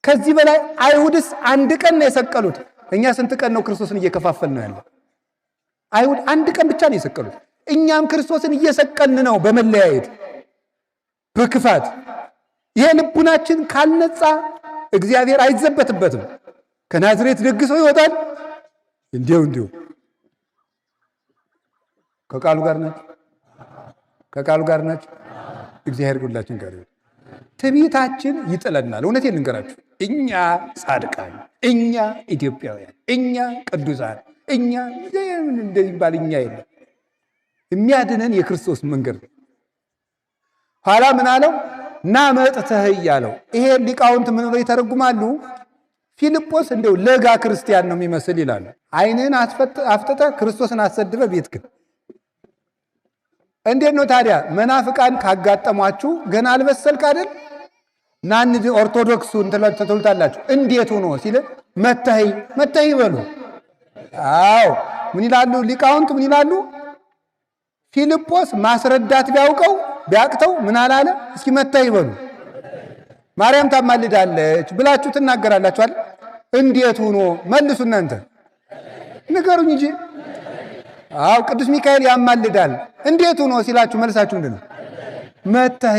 ከዚህ በላይ አይሁድስ አንድ ቀን ነው የሰቀሉት። እኛ ስንት ቀን ነው ክርስቶስን እየከፋፈል ነው ያለው? አይሁድ አንድ ቀን ብቻ ነው የሰቀሉት። እኛም ክርስቶስን እየሰቀልን ነው በመለያየት በክፋት። ይሄ ልቡናችን ካልነጻ እግዚአብሔር አይዘበትበትም። ከናዝሬት ደግሰው ይወጣል። እንዲሁ ከቃሉ ጋር ናቸው። እግዚአብሔር ሁላችን ጋር ይሁን። ትዕቢታችን ይጥለናል። እውነቴን ልንገራችሁ፣ እኛ ጻድቃን፣ እኛ ኢትዮጵያውያን፣ እኛ ቅዱሳን፣ እኛ እንደዚህ ባል እኛ የለም። የሚያድነን የክርስቶስ መንገድ ነው። ኋላ ምን አለው? ና መጥተህ እያለው። ይሄ ሊቃውንት ምን ብለው ይተረጉማሉ? ፊልጶስ እንደው ለጋ ክርስቲያን ነው የሚመስል ይላሉ። ዓይንህን አፍጥጠህ ክርስቶስን አሰድበ ቤት ግን እንዴት ነው ታዲያ? መናፍቃን ካጋጠሟችሁ ገና አልበሰልክ አይደል? ናንድ ኦርቶዶክሱን ትሉታላችሁ። እንዴት ሆኖ ሲል መተህ ይበሉ። አዎ ምን ይላሉ ሊቃውንት? ምን ይላሉ? ፊልጶስ ማስረዳት ቢያቅተው ምን አላለ? እስኪ መተህ ይበሉ። ማርያም ታማልዳለች ብላችሁ ትናገራላችሁ አይደል? እንዴት ሆኖ መልሱ እናንተ ንገሩኝ እንጂ። አዎ ቅዱስ ሚካኤል ያማልዳል። እንዴት ሆኖ ሲላችሁ መልሳችሁ ምንድን ነው? መተህ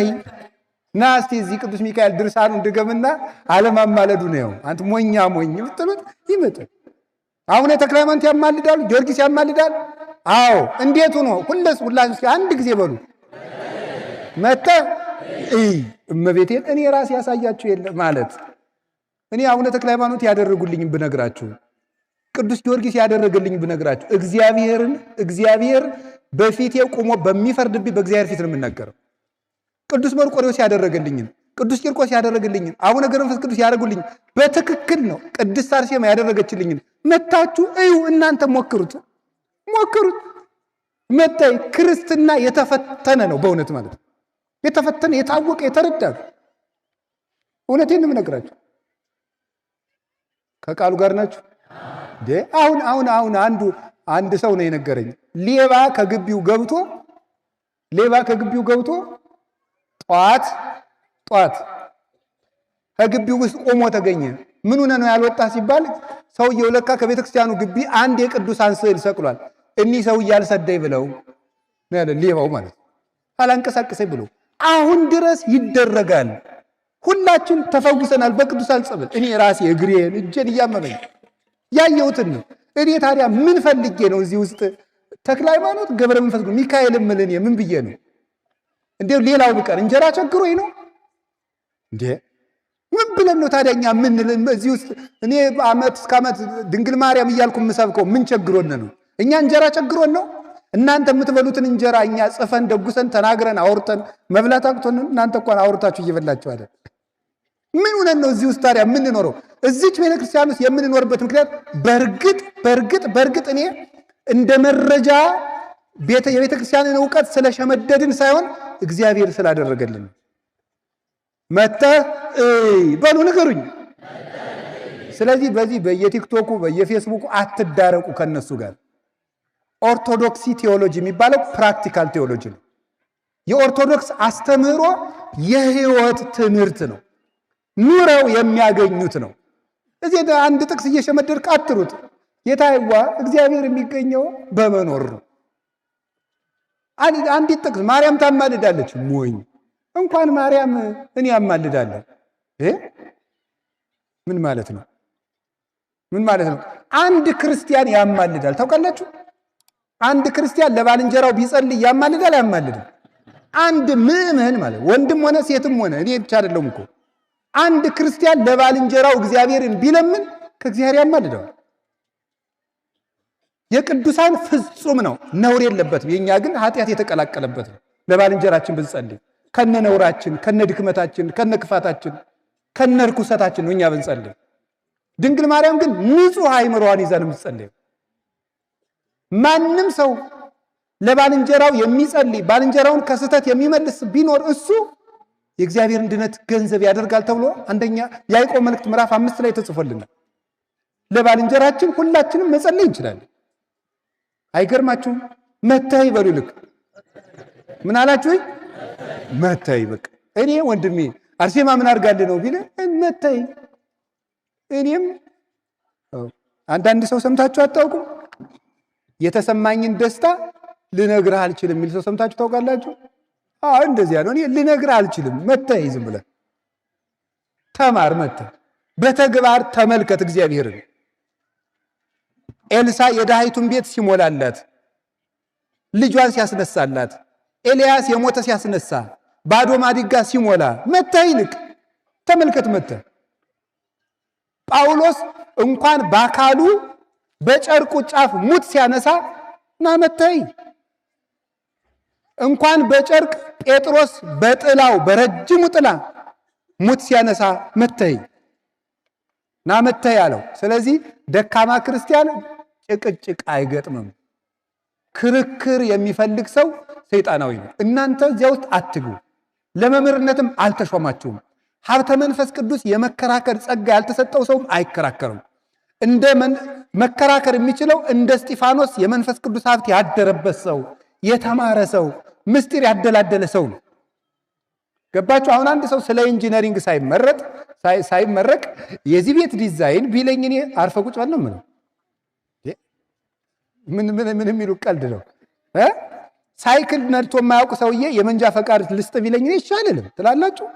ና እስቲ እዚህ ቅዱስ ሚካኤል ድርሳኑን ድገምና አለማማለዱ ነው። አንተ ሞኝ ብትሉት ይመጣል። አቡነ ተክለ ሃይማኖት ያማልዳሉ፣ ጊዮርጊስ ያማልዳል። አዎ እንዴት ሆኖ ሁላችሁ አንድ ጊዜ በሉ መተህ እመቤቴን እኔ ራሴ ያሳያችሁ የለ ማለት እኔ አቡነ ተክለ ሃይማኖት ያደረጉልኝ ብነግራችሁ፣ ቅዱስ ጊዮርጊስ ያደረገልኝ ብነግራችሁ፣ እግዚአብሔር በፊቴ ቆሞ በሚፈርድብኝ በእግዚአብሔር ፊት ነው የምናገረው። ቅዱስ መርቆሬዎስ ያደረገልኝን፣ ቅዱስ ቂርቆስ ያደረገልኝን፣ አቡነ ገብረ መንፈስ ቅዱስ ያደረጉልኝ በትክክል ነው። ቅድስት አርሴማ ያደረገችልኝን መታችሁ እዩ። እናንተ ሞክሩት። መታይ ክርስትና የተፈተነ ነው በእውነት ማለት ነው። የተፈተነ የታወቀ የተረዳ እውነቴን ነው የምነግራችሁ። ከቃሉ ጋር ናችሁ። አሁን አንድ ሰው ነው የነገረኝ። ሌባ ከግቢው ገብቶ ጠዋት ከግቢው ውስጥ ቆሞ ተገኘ። ምን ሆነ ነው ያልወጣ ሲባል ሰውየው ለካ ከቤተ ክርስቲያኑ ግቢ አንድ የቅዱሳን ስዕል ሰቅሏል። እኒህ ሰውዬ አልሰደኝ ብለው ነው ያለ ሌባው ማለት አላንቀሳቀሰኝ ብሎ አሁን ድረስ ይደረጋል። ሁላችን ተፈውሰናል በቅዱሳን ጸበል። እኔ ራሴ እጄን እያመመኝ ያየሁትን ነው። እኔ ታዲያ ምን ፈልጌ ነው እዚህ ውስጥ ተክለ ሃይማኖት ገብረ መንፈስ ቅዱስ ሚካኤል ምልን ምን ብዬ ነው እንዴው? ሌላው ቢቀር እንጀራ ቸግሮኝ ነው እንዴ? ምን ብለን ነው ታዲያ እኛ ምን እዚህ ውስጥ እኔ ዓመት እስከ ዓመት ድንግል ማርያም እያልኩ የምሰብከው ምን ቸግሮን ነው? እኛ እንጀራ ቸግሮን ነው? እናንተ የምትበሉትን እንጀራ እኛ ጽፈን ደጉሰን ተናግረን አውርተን መብላት አቅቶን፣ እናንተ እንኳን አውርታችሁ እየበላችሁ አይደል? ምን ሆነን ነው እዚህ ውስጥ ታዲያ የምንኖረው? እዚች ቤተክርስቲያን ውስጥ የምንኖርበት ምክንያት በእርግጥ እኔ እንደ መረጃ የቤተ ክርስቲያንን ዕውቀት ስለሸመደድን ሳይሆን እግዚአብሔር ስላደረገልን። መጥተህ በሉ ንገሩኝ። ስለዚህ በዚህ በየቲክቶኩ በየፌስቡኩ አትዳረቁ ከነሱ ጋር። ኦርቶዶክሲ ቴዎሎጂ የሚባለው ፕራክቲካል ቴዎሎጂ ነው። የኦርቶዶክስ አስተምህሮ የህይወት ትምህርት ነው። ኑረው የሚያገኙት ነው። እዚህ አንድ ጥቅስ እየሸመደድክ አትሩጥ። የታይዋ እግዚአብሔር የሚገኘው በመኖር ነው። አንዲት ጥቅስ ማርያም ታማልዳለች። ሞኝ እንኳን ማርያም እኔ ያማልዳለሁ። ምን ማለት ነው? ምን ማለት ነው? አንድ ክርስቲያን ያማልዳል። ታውቃላችሁ? አንድ ክርስቲያን ለባልንጀራው ቢጸልይ ያማልዳል አያማልድም? አንድ ምዕመን ማለት ወንድም ሆነ ሴትም ሆነ እኔ ብቻ አይደለም እኮ አንድ ክርስቲያን ለባልንጀራው እግዚአብሔርን ቢለምን ከእግዚአብሔር ያማልደዋል። የቅዱሳን ፍጹም ነው፣ ነውር የለበትም። የኛ ግን ኃጢአት የተቀላቀለበት ነው። ለባልንጀራችን ብንጸልይ ከነ ነውራችን፣ ከነ ድክመታችን፣ ከነ ክፋታችን፣ ከነ ርኩሰታችን ነው እኛ ብንጸልይ። ድንግል ማርያም ግን ንጹሕ አእምሮዋን ይዛ ነው የምትጸልየው። ማንም ሰው ለባልንጀራው የሚጸልይ ባልንጀራውን ከስህተት የሚመልስ ቢኖር እሱ የእግዚአብሔርን ድነት ገንዘብ ያደርጋል ተብሎ አንደኛ ያዕቆብ መልእክት ምዕራፍ 5 ላይ ተጽፎልናል። ለባልንጀራችን ሁላችንም መጸለይ እንችላለን። አይገርማችሁም? መታይ በሉ። ልክ ምን አላችሁ? መታይ። በቃ እኔ ወንድሜ አርሴማ ምን አድርጋልህ ነው ቢለ መታይ። እኔም አንዳንድ ሰው ሰምታችሁ አታውቁም? የተሰማኝን ደስታ ልነግርህ አልችልም የሚል ሰው ሰምታችሁ ታውቃላችሁ? እንደዚያ ነው። እኔ ልነግርህ አልችልም። መታይ ዝም ብለህ ተማር። መታይ በተግባር ተመልከት እግዚአብሔርን። ኤልሳ የድሃይቱን ቤት ሲሞላላት፣ ልጇን ሲያስነሳላት፣ ኤልያስ የሞተ ሲያስነሳ፣ ባዶ ማዲጋ ሲሞላ መታይ። ልክ ተመልከት። መታይ ጳውሎስ እንኳን በአካሉ በጨርቁ ጫፍ ሙት ሲያነሳ ና መታይ። እንኳን በጨርቅ ጴጥሮስ በጥላው በረጅሙ ጥላ ሙት ሲያነሳ መታይ ና መታይ አለው። ስለዚህ ደካማ ክርስቲያን ጭቅጭቅ አይገጥምም። ክርክር የሚፈልግ ሰው ሰይጣናዊ ነው። እናንተ እዚያ ውስጥ አትግቡ። ለመምህርነትም አልተሾማችሁም። ሀብተ መንፈስ ቅዱስ የመከራከር ጸጋ ያልተሰጠው ሰውም አይከራከርም። እንደ መከራከር የሚችለው እንደ እስጢፋኖስ የመንፈስ ቅዱስ ሀብት ያደረበት ሰው፣ የተማረ ሰው፣ ምስጢር ያደላደለ ሰው ነው። ገባችሁ? አሁን አንድ ሰው ስለ ኢንጂነሪንግ ሳይመረቅ የዚህ ቤት ዲዛይን ቢለኝ እኔ አርፈ ቁጭ በል ነው የምለው። ምን የሚሉ ቀልድ ነው? ሳይክል ነድቶ የማያውቅ ሰውዬ የመንጃ ፈቃድ ልስጥ ቢለኝ እኔ ይሻልልም ትላላችሁ?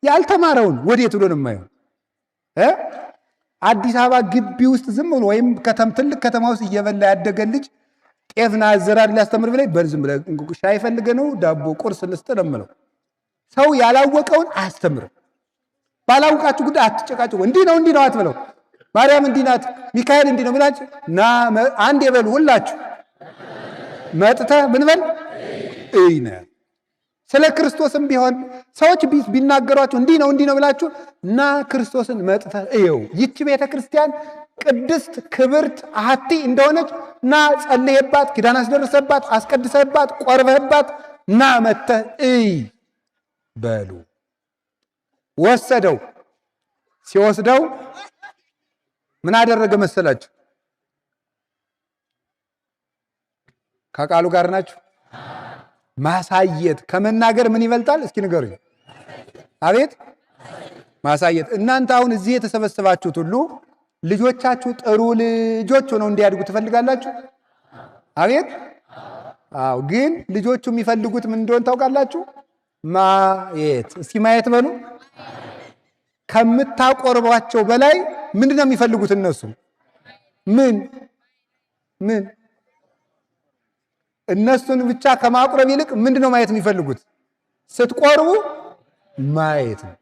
ያልተማረውን ወዴት ብሎ ነው የማየው? አዲስ አበባ ግቢ ውስጥ ዝም ብሎ ወይም ትልቅ ከተማ ውስጥ እየበላ ያደገ ልጅ ጤፍና አዘራር ሊያስተምር ብለኝ በዝም ብለህ ሻይ ፈልገህ ነው ዳቦ ቁርስ ልስጥ ነው የምለው። ሰው ያላወቀውን አያስተምርም። ባላውቃችሁ ጉዳይ አትጨቃጭቁ። እንዲህ ነው አትበለው። ማርያም እንዲህ ናት፣ ሚካኤል እንዲህ ነው ብላችሁ ና አንድ የበሉ ሁላችሁ መጥተህ ምን በል እይነ ስለ ክርስቶስም ቢሆን ሰዎች ቢናገሯችሁ እንዲህ ነው ብላችሁ እና ክርስቶስን መጥተህ እየው። ይቺ ቤተ ክርስቲያን ቅድስት ክብርት አሐቲ እንደሆነች እና ጸልየባት፣ ኪዳን አስደርሰባት፣ አስቀድሰባት፣ ቆርበህባት እና መጥተህ እይ በሉ። ወሰደው። ሲወስደው ምን አደረገ መሰላችሁ? ከቃሉ ጋር ናችሁ? ማሳየት ከመናገር ምን ይበልጣል? እስኪ ንገሩኝ። አቤት ማሳየት። እናንተ አሁን እዚህ የተሰበሰባችሁት ሁሉ ልጆቻችሁ ጥሩ ልጆች ሆነው እንዲያድጉ ትፈልጋላችሁ? አቤት አዎ። ግን ልጆቹ የሚፈልጉት ምን እንደሆነ ታውቃላችሁ? ማየት። እስኪ ማየት በሉ። ከምታቆርቧቸው በላይ ምንድን ነው የሚፈልጉት እነሱ? ምን እነሱን ብቻ ከማቁረብ ይልቅ ምንድን ነው ማየት የሚፈልጉት? ስትቆርቡ ማየት ነው።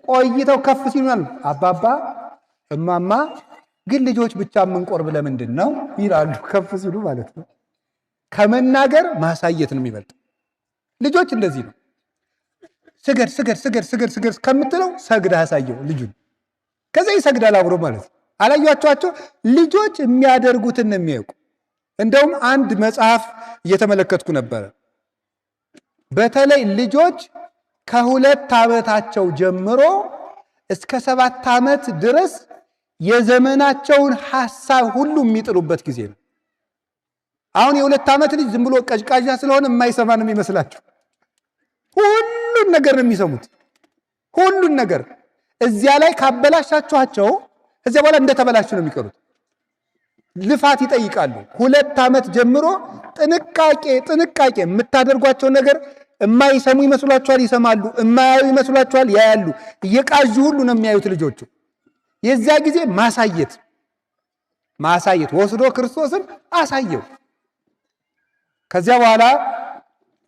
ቆይተው ከፍ ሲሉናል አባባ እማማ ግን ልጆች ብቻ የምንቆርብ ለምንድን ነው ይላሉ። ከፍ ሲሉ ማለት ነው። ከመናገር ማሳየት ነው የሚበልጠው። ልጆች እንደዚህ ነው። ስገድ ከምትለው ሰግድ አሳየው ልጁን። ከዛ ይሰግዳል አብሮ ማለት ነው። አላያችኋቸው? ልጆች የሚያደርጉትን ነው የሚያውቁ። እንደውም አንድ መጽሐፍ እየተመለከትኩ ነበረ። በተለይ ልጆች ከ2 ዓመታቸው ጀምሮ እስከ 7 ዓመት ድረስ የዘመናቸውን ሐሳብ ሁሉ የሚጥሉበት ጊዜ ነው። አሁን የ2 ዓመት ልጅ ዝም ብሎ ቀዥቃዣ ስለሆነ የማይሰማ ነው የሚመስላችሁ። ሁሉን ነገር ነው የሚሰሙት። ሁሉን ነገር እዚያ ላይ ካበላሻችኋቸው እዚያ በኋላ እንደተበላሹ ነው የሚቀሩት። ልፋት ይጠይቃሉ። 2 ዓመት ጀምሮ ጥንቃቄ የምታደርጓቸው ነገር የማይሰሙ ይመስሏቸዋል፣ ይሰማሉ። የማያዩ ይመስሏቸዋል፣ ያያሉ። እየቃዡ ሁሉ ነው የሚያዩት ልጆቹ። የዚያ ጊዜ ማሳየት ወስዶ ክርስቶስን አሳየው። ከዚያ በኋላ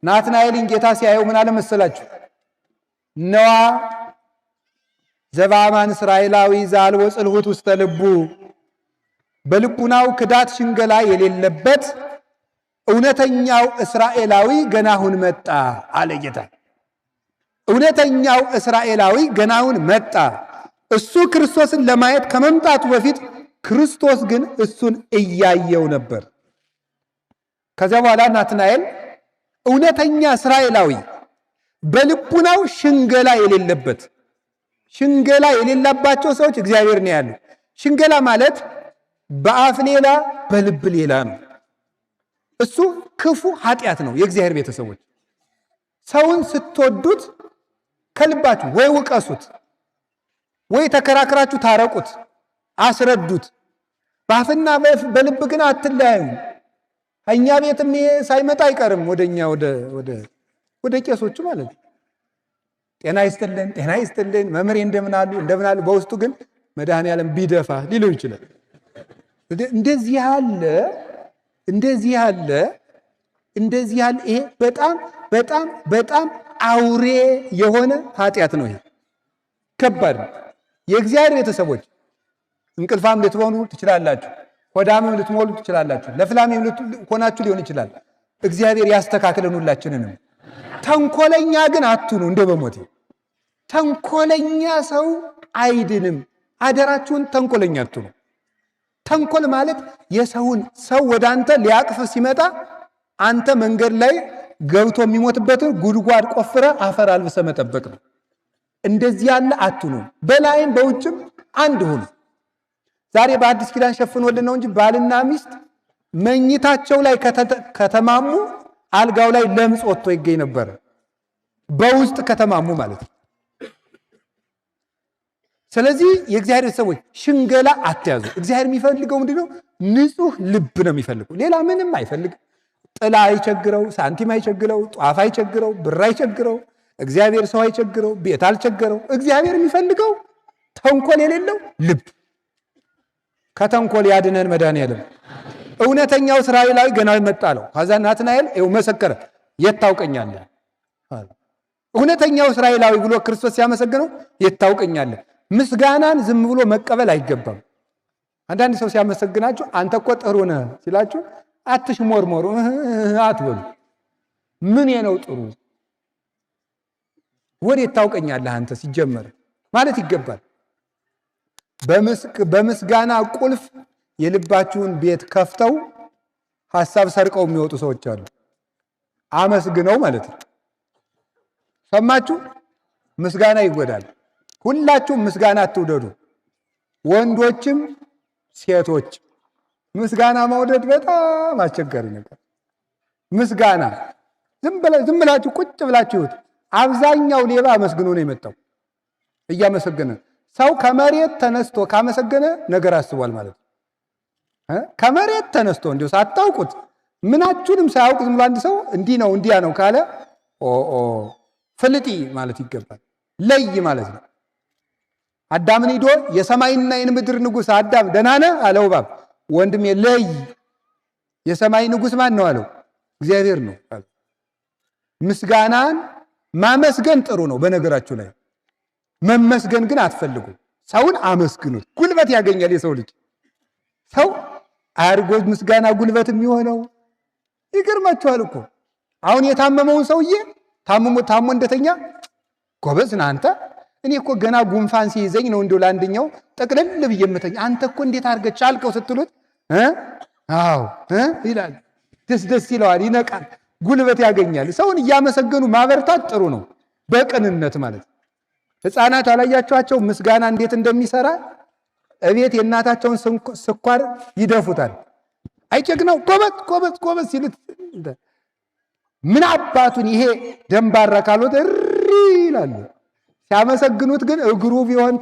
ናትናኤልን ጌታ ሲያየው ምን አለ መሰላችሁ? ነዋ ዘበአማን እስራኤላዊ ዘአልቦ ጽልሁት ውስተ ልቡ፣ በልቡናው ክዳት ሽንገላ የሌለበት እውነተኛው እስራኤላዊ ገናሁን መጣ አለ ጌታ። እውነተኛው እስራኤላዊ ገናሁን መጣ። እሱ ክርስቶስን ለማየት ከመምጣቱ በፊት ክርስቶስ ግን እሱን እያየው ነበር። ከዚያ በኋላ ናትናኤል እውነተኛ እስራኤላዊ በልቡናው ሽንገላ የሌለበት፣ ሽንገላ የሌላባቸው ሰዎች እግዚአብሔር ነው ያሉ። ሽንገላ ማለት በአፍ ሌላ በልብ ሌላ ነው። እሱ ክፉ ኃጢአት ነው። የእግዚአብሔር ቤተሰቦች ሰውን ስትወዱት ከልባችሁ ወይ ውቀሱት ወይ ተከራክራችሁ ታረቁት፣ አስረዱት። በአፍና በልብ ግን አትለያዩ። እኛ ቤትም ይሄ ሳይመጣ አይቀርም ወደኛ ወደ ቄሶቹ ማለት ነው። ጤና ይስጥልን መምህሬ እንደምን አሉ። በውስጡ ግን መድኃኔዓለም ቢደፋ ሊለው ይችላል። እንደዚህ ያለ ይሄ በጣም አውሬ የሆነ ኃጢአት ነው። ይሄ ከባድ ነው። የእግዚአብሔር ቤተሰቦች እንቅልፋም ልትሆኑ ትችላላችሁ፣ ሆዳምም ልትሞሉ ትችላላችሁ፣ ለፍላሜም ሆናችሁ ሊሆን ይችላል። እግዚአብሔር ያስተካክለን ሁላችንንም። ተንኮለኛ ግን አትሁኑ። እንደው በሞቴ ተንኮለኛ ሰው አይድንም። አደራችሁን ተንኮለኛ አትሁኑ። ተንኮል ማለት የሰውን ሰው ወደ አንተ ሊያቅፍ ሲመጣ አንተ መንገድ ላይ ገብቶ የሚሞትበትን ጉድጓድ ቆፍረ አፈር አልብሰ መጠበቅ ነው። እንደዚህ ያለ አትሁኑ። በላይም በውጭም አንድ ሁኑ። ዛሬ በአዲስ ኪዳን ሸፍኖልን ነው እንጂ ባልና ሚስት መኝታቸው ላይ ከተማሙ አልጋው ላይ ለምጽ ወጥቶ ይገኝ ነበር። በውስጥ ከተማሙ ማለት ነው። ስለዚህ የእግዚአብሔር ሰዎች ሽንገላ አትያዙ። እግዚአብሔር የሚፈልገው ምንድነው? ንጹህ ልብ ነው የሚፈልገው። ሌላ ምንም አይፈልግም። ጥላ አይቸግረው፣ ሳንቲም አይቸግረው፣ ጧፍ አይቸግረው፣ ብር አይቸግረው፣ እግዚአብሔር ሰው አይቸግረው፣ ቤት አልቸገረው። እግዚአብሔር የሚፈልገው ተንኮል የሌለው ልብ። ከተንኮል ያድነን መድኃኔዓለም። እውነተኛው እስራኤላዊ ገናዊ መጣ አለው። ከዛ ናትናኤል ይኸው መሰከረ። የት ታውቀኛለህ? እውነተኛው እስራኤላዊ ብሎ ክርስቶስ ሲያመሰግነው የት ታውቀኛለህ? ምስጋናን ዝም ብሎ መቀበል አይገባም። አንዳንድ ሰው ሲያመሰግናችሁ አንተ እኮ ጥሩ ነህ ሲላችሁ አትሽሞርሞሩ፣ አትበሉ። ምን ነው ጥሩ? ወዴት ታውቀኛለህ አንተ ሲጀመር ማለት ይገባል። በምስጋና ቁልፍ የልባችሁን ቤት ከፍተው ሐሳብ ሰርቀው የሚወጡ ሰዎች አሉ። አመስግነው ማለት ነው። ሰማችሁ? ምስጋና ይጎዳል። ሁላችሁም ምስጋና አትውደዱ፣ ወንዶችም ሴቶች። ምስጋና መውደድ በጣም አስቸጋሪ ነገር። ምስጋና ዝም ብላችሁ ቁጭ ብላችሁት። አብዛኛው ሌባ አመስግኖ ነው የመጣው፣ እያመሰገነ። ሰው ከመሬት ተነስቶ ካመሰገነ ነገር አስቧል ማለት ነው። ከመሬት ተነስቶ እንዲሁ ሳታውቁት ምናችሁንም ሳያውቅ ዝም ብሎ አንድ ሰው እንዲህ ነው እንዲያ ነው ካለ ፍልጢ ማለት ይገባል። ለይ ማለት ነው። አዳምን ሂዶ የሰማይና የምድር ንጉሥ አዳም ደህና ነህ አለው እባብ። ወንድሜ ለይ፣ የሰማይ ንጉሥ ማን ነው አለው? እግዚአብሔር ነው። ምስጋናን ማመስገን ጥሩ ነው። በነገራችሁ ላይ መመስገን ግን አትፈልጉ። ሰውን አመስግኑት፣ ጉልበት ያገኛል የሰው ልጅ። ሰው አያርጎ ምስጋና ጉልበት የሚሆነው ይገርማችኋል እኮ። አሁን የታመመውን ሰውዬ ታሞ እንደተኛ ጎበዝ ነህ አንተ፣ እኔ እኮ ገና ጉንፋን ሲይዘኝ ነው እንደው ለአንደኛው ጠቅልል ብዬ የምተኛ፣ አንተ እኮ እንዴት አድርገህ ቻልከው ስትሉት አዎ ይላል። ደስ ይለዋል፣ ይነቃል፣ ጉልበት ያገኛል። ሰውን እያመሰገኑ ማበርታት ጥሩ ነው፣ በቅንነት ማለት ነው። ሕፃናት አላያችኋቸው ምስጋና እንዴት እንደሚሰራ? እቤት የእናታቸውን ስኳር ይደፉታል። አይጨግነው ጎበዝ ሲሉት ምን አባቱን ይሄ ደንባራ ካልወጥ እሪ ይላሉ። ሲያመሰግኑት ግን እግሩ ቢሆን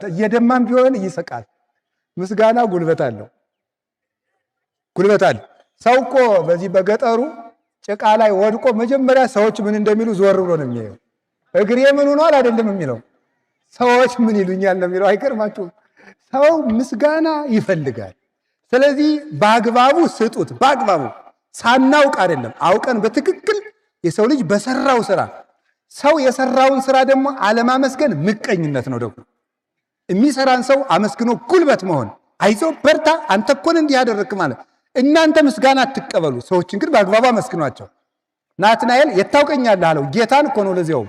እየደማም ቢሆን ይስቃል። ምስጋና ጉልበት አለው። ሰው እኮ በዚህ በገጠሩ ጭቃ ላይ ወድቆ መጀመሪያ ሰዎች ምን እንደሚሉ ዞር ብሎ ነው የሚያየው። እግሬ ምን ሆኗል አይደለም የሚለው፣ ሰዎች ምን ይሉኛል ነው የሚለው። አይገርማችሁም? ሰው ምስጋና ይፈልጋል። ስለዚህ በአግባቡ ስጡት። በአግባቡ ሳናውቅ አይደለም፣ አውቀን በትክክል የሰው ልጅ በሰራው ስራ። ሰው የሰራውን ስራ ደግሞ አለማመስገን ምቀኝነት ነው። ደግሞ የሚሰራን ሰው አመስግኖ ጉልበት መሆን፣ አይዞ በርታ፣ አንተ እኮ እንዲህ ያደረክ ማለት። እናንተ ምስጋና አትቀበሉ፣ ሰዎችን ግን በአግባቡ አመስግኗቸው። ናትናኤል የታውቀኛለህ አለው። ጌታን እኮ ነው። ለዚያው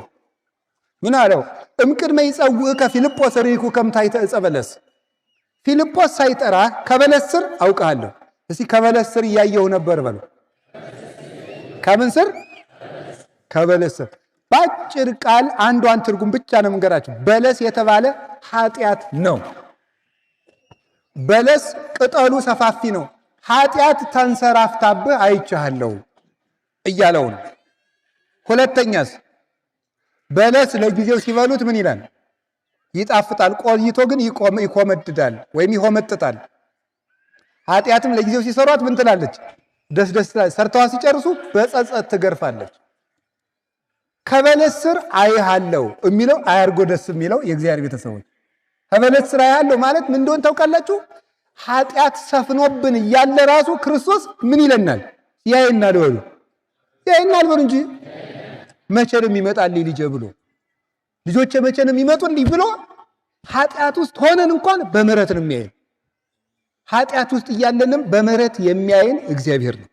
ምን አለው? እምቅድመ ይጸውዕከ ፊልጶስ ርኢኩ ከምታይተ ዕፀ በለስ። ፊልጶስ ሳይጠራ ከበለስ ስር አውቃለሁ። እስቲ ከበለስ ስር እያየሁ ነበር በለው። ከምን ስር? ከበለስ ስር። በአጭር ቃል አንዷን ትርጉም ብቻ ነው የምንገራችሁ። በለስ የተባለ ኃጢአት ነው። በለስ ቅጠሉ ሰፋፊ ነው። ኃጢአት ተንሰራፍታብህ አይቻለሁ እያለው ነው። ሁለተኛስ በለስ ለጊዜው ሲበሉት ምን ይላል? ይጣፍጣል። ቆይቶ ግን ይኮመድዳል ወይም ይሆመጥጣል። ኃጢአትም ለጊዜው ሲሰሯት ምን ትላለች? ደስ ሰርተዋ ሲጨርሱ በጸጸት ትገርፋለች። ከበለስ ስር አይሃለው የሚለው አያርጎ ደስ የሚለው የእግዚአብሔር ቤተሰቦች ከበለስ ስር አይሃለው ማለት ምን እንደሆነ ታውቃላችሁ? ኃጢአት ሰፍኖብን እያለ ራሱ ክርስቶስ ምን ይለናል? ያየናል በሉ እንጂ መቼ ነው የሚመጣልኝ ልጄ ብሎ ልጆቼ መቼ ነው የሚመጡልኝ ብሎ ኃጢአት ውስጥ ሆነን እንኳን በምህረት ነው የሚያየን። ኃጢአት ውስጥ እያለንም በምህረት የሚያየን እግዚአብሔር ነው።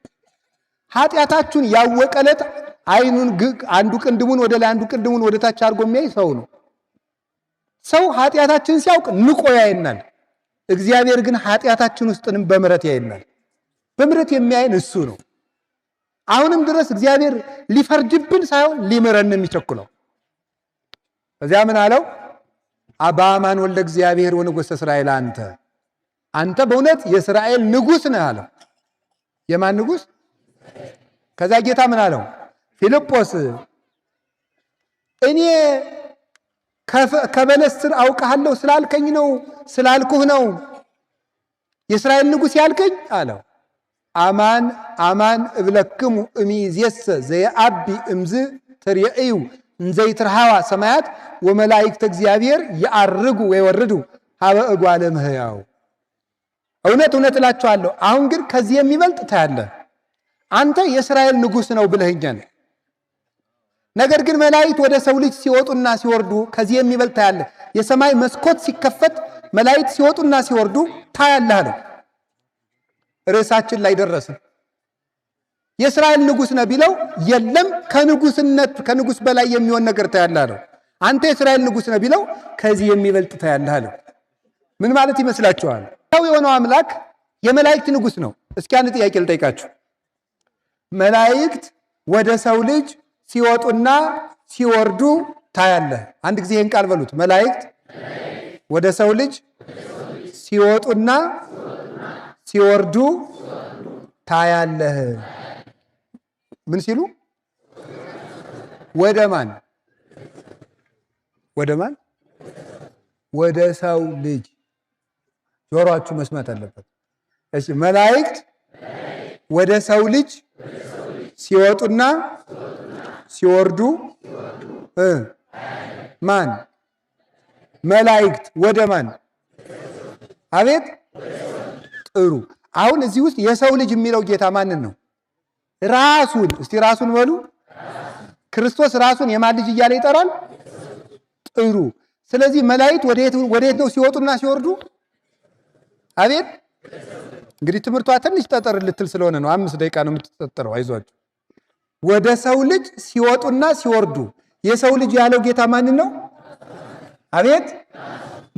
ኃጢአታችሁን ያወቀለት አይኑን አንዱ ቅንድሙን ወደ ላይ አንዱ ቅንድሙን ወደ ታች አድርጎ የሚያይ ሰው ነው። ሰው ኃጢአታችንን ሲያውቅ ንቆ ያየናል። እግዚአብሔር ግን ኃጢአታችን ውስጥንም በምህረት ያየናል። በምህረት የሚያየን እሱ ነው። አሁንም ድረስ እግዚአብሔር ሊፈርድብን ሳይሆን ሊምረን የሚቸኩለው። በዚያ ምን አለው? አባማን ወልደ እግዚአብሔር ወንጉሥ እስራኤል አንተ በእውነት የእስራኤል ንጉሥ ነህ አለው። የማን ንጉሥ? ከዛ ጌታ ምን አለው? ፊልጶስ እኔ ከበለስ ስር አውቃለሁ ስላልከኝ ነው ስላልኩህ ነው የእስራኤል ንጉሥ ያልከኝ አለው። አማን አማን እብለክሙ እምይእዜሰ ዘየዐቢ እምዝ ትርእዩ እንዘ ይትረኃዋ ሰማያት ወመላእክተ እግዚአብሔር ይዐርጉ ወይወርዱ ሀበ እጓለ እመሕያው። እውነት እውነት እላችኋለሁ አሁን ግን ከዚህ የሚበልጥ ታያለህ። አንተ የእስራኤል ንጉሥ ነው ብለኸኛል። ነገር ግን መላእክት ወደ ሰው ልጅ ሲወጡና ሲወርዱ ከዚህ የሚበልጥ ታያለህ። የሰማይ መስኮት ሲከፈት መላእክት ሲወጡና ሲወርዱ ታያለህ አለው። ርዕሳችን ላይ ደረስን። የእስራኤል ንጉሥ ነህ ቢለው የለም ከንጉሥ በላይ የሚሆን ነገር ታያለህ አለው። አንተ የእስራኤል ንጉሥ ነህ ቢለው ከዚህ የሚበልጥ ታያለህ አለው። ምን ማለት ይመስላችኋል? ሰው የሆነው አምላክ የመላእክት ንጉሥ ነው። እስኪ አንድ ጥያቄ ልጠይቃችሁ። መላእክት ወደ ሰው ልጅ ሲወጡና ሲወርዱ ታያለህ። አንድ ጊዜ ይህን ቃል በሉት። መላእክት ወደ ሰው ልጅ ሲወጡና ሲወርዱ ታያለህ። ምን ሲሉ? ወደ ማን? ወደ ሰው ልጅ። ጆሮአችሁ መስማት አለበት። እሺ፣ መላእክት ወደ ሰው ልጅ ሲወጡና ሲወርዱ ማን? መላእክት ወደ ማን? አቤት ጥሩ። አሁን እዚህ ውስጥ የሰው ልጅ የሚለው ጌታ ማንን ነው? ራሱን። እስቲ ራሱን በሉ። ክርስቶስ ራሱን የማን ልጅ እያለ ይጠራል? ጥሩ። ስለዚህ መላእክት ወዴት ነው ሲወጡና ሲወርዱ? አቤት እንግዲህ ትምህርቷ ትንሽ ጠጠር ልትል ስለሆነ ነው። 5 ደቂቃ ነው የምትጠጠረው። አይዟችሁ። ወደ ሰው ልጅ ሲወጡና ሲወርዱ የሰው ልጅ ያለው ጌታ ማንን ነው? አቤት።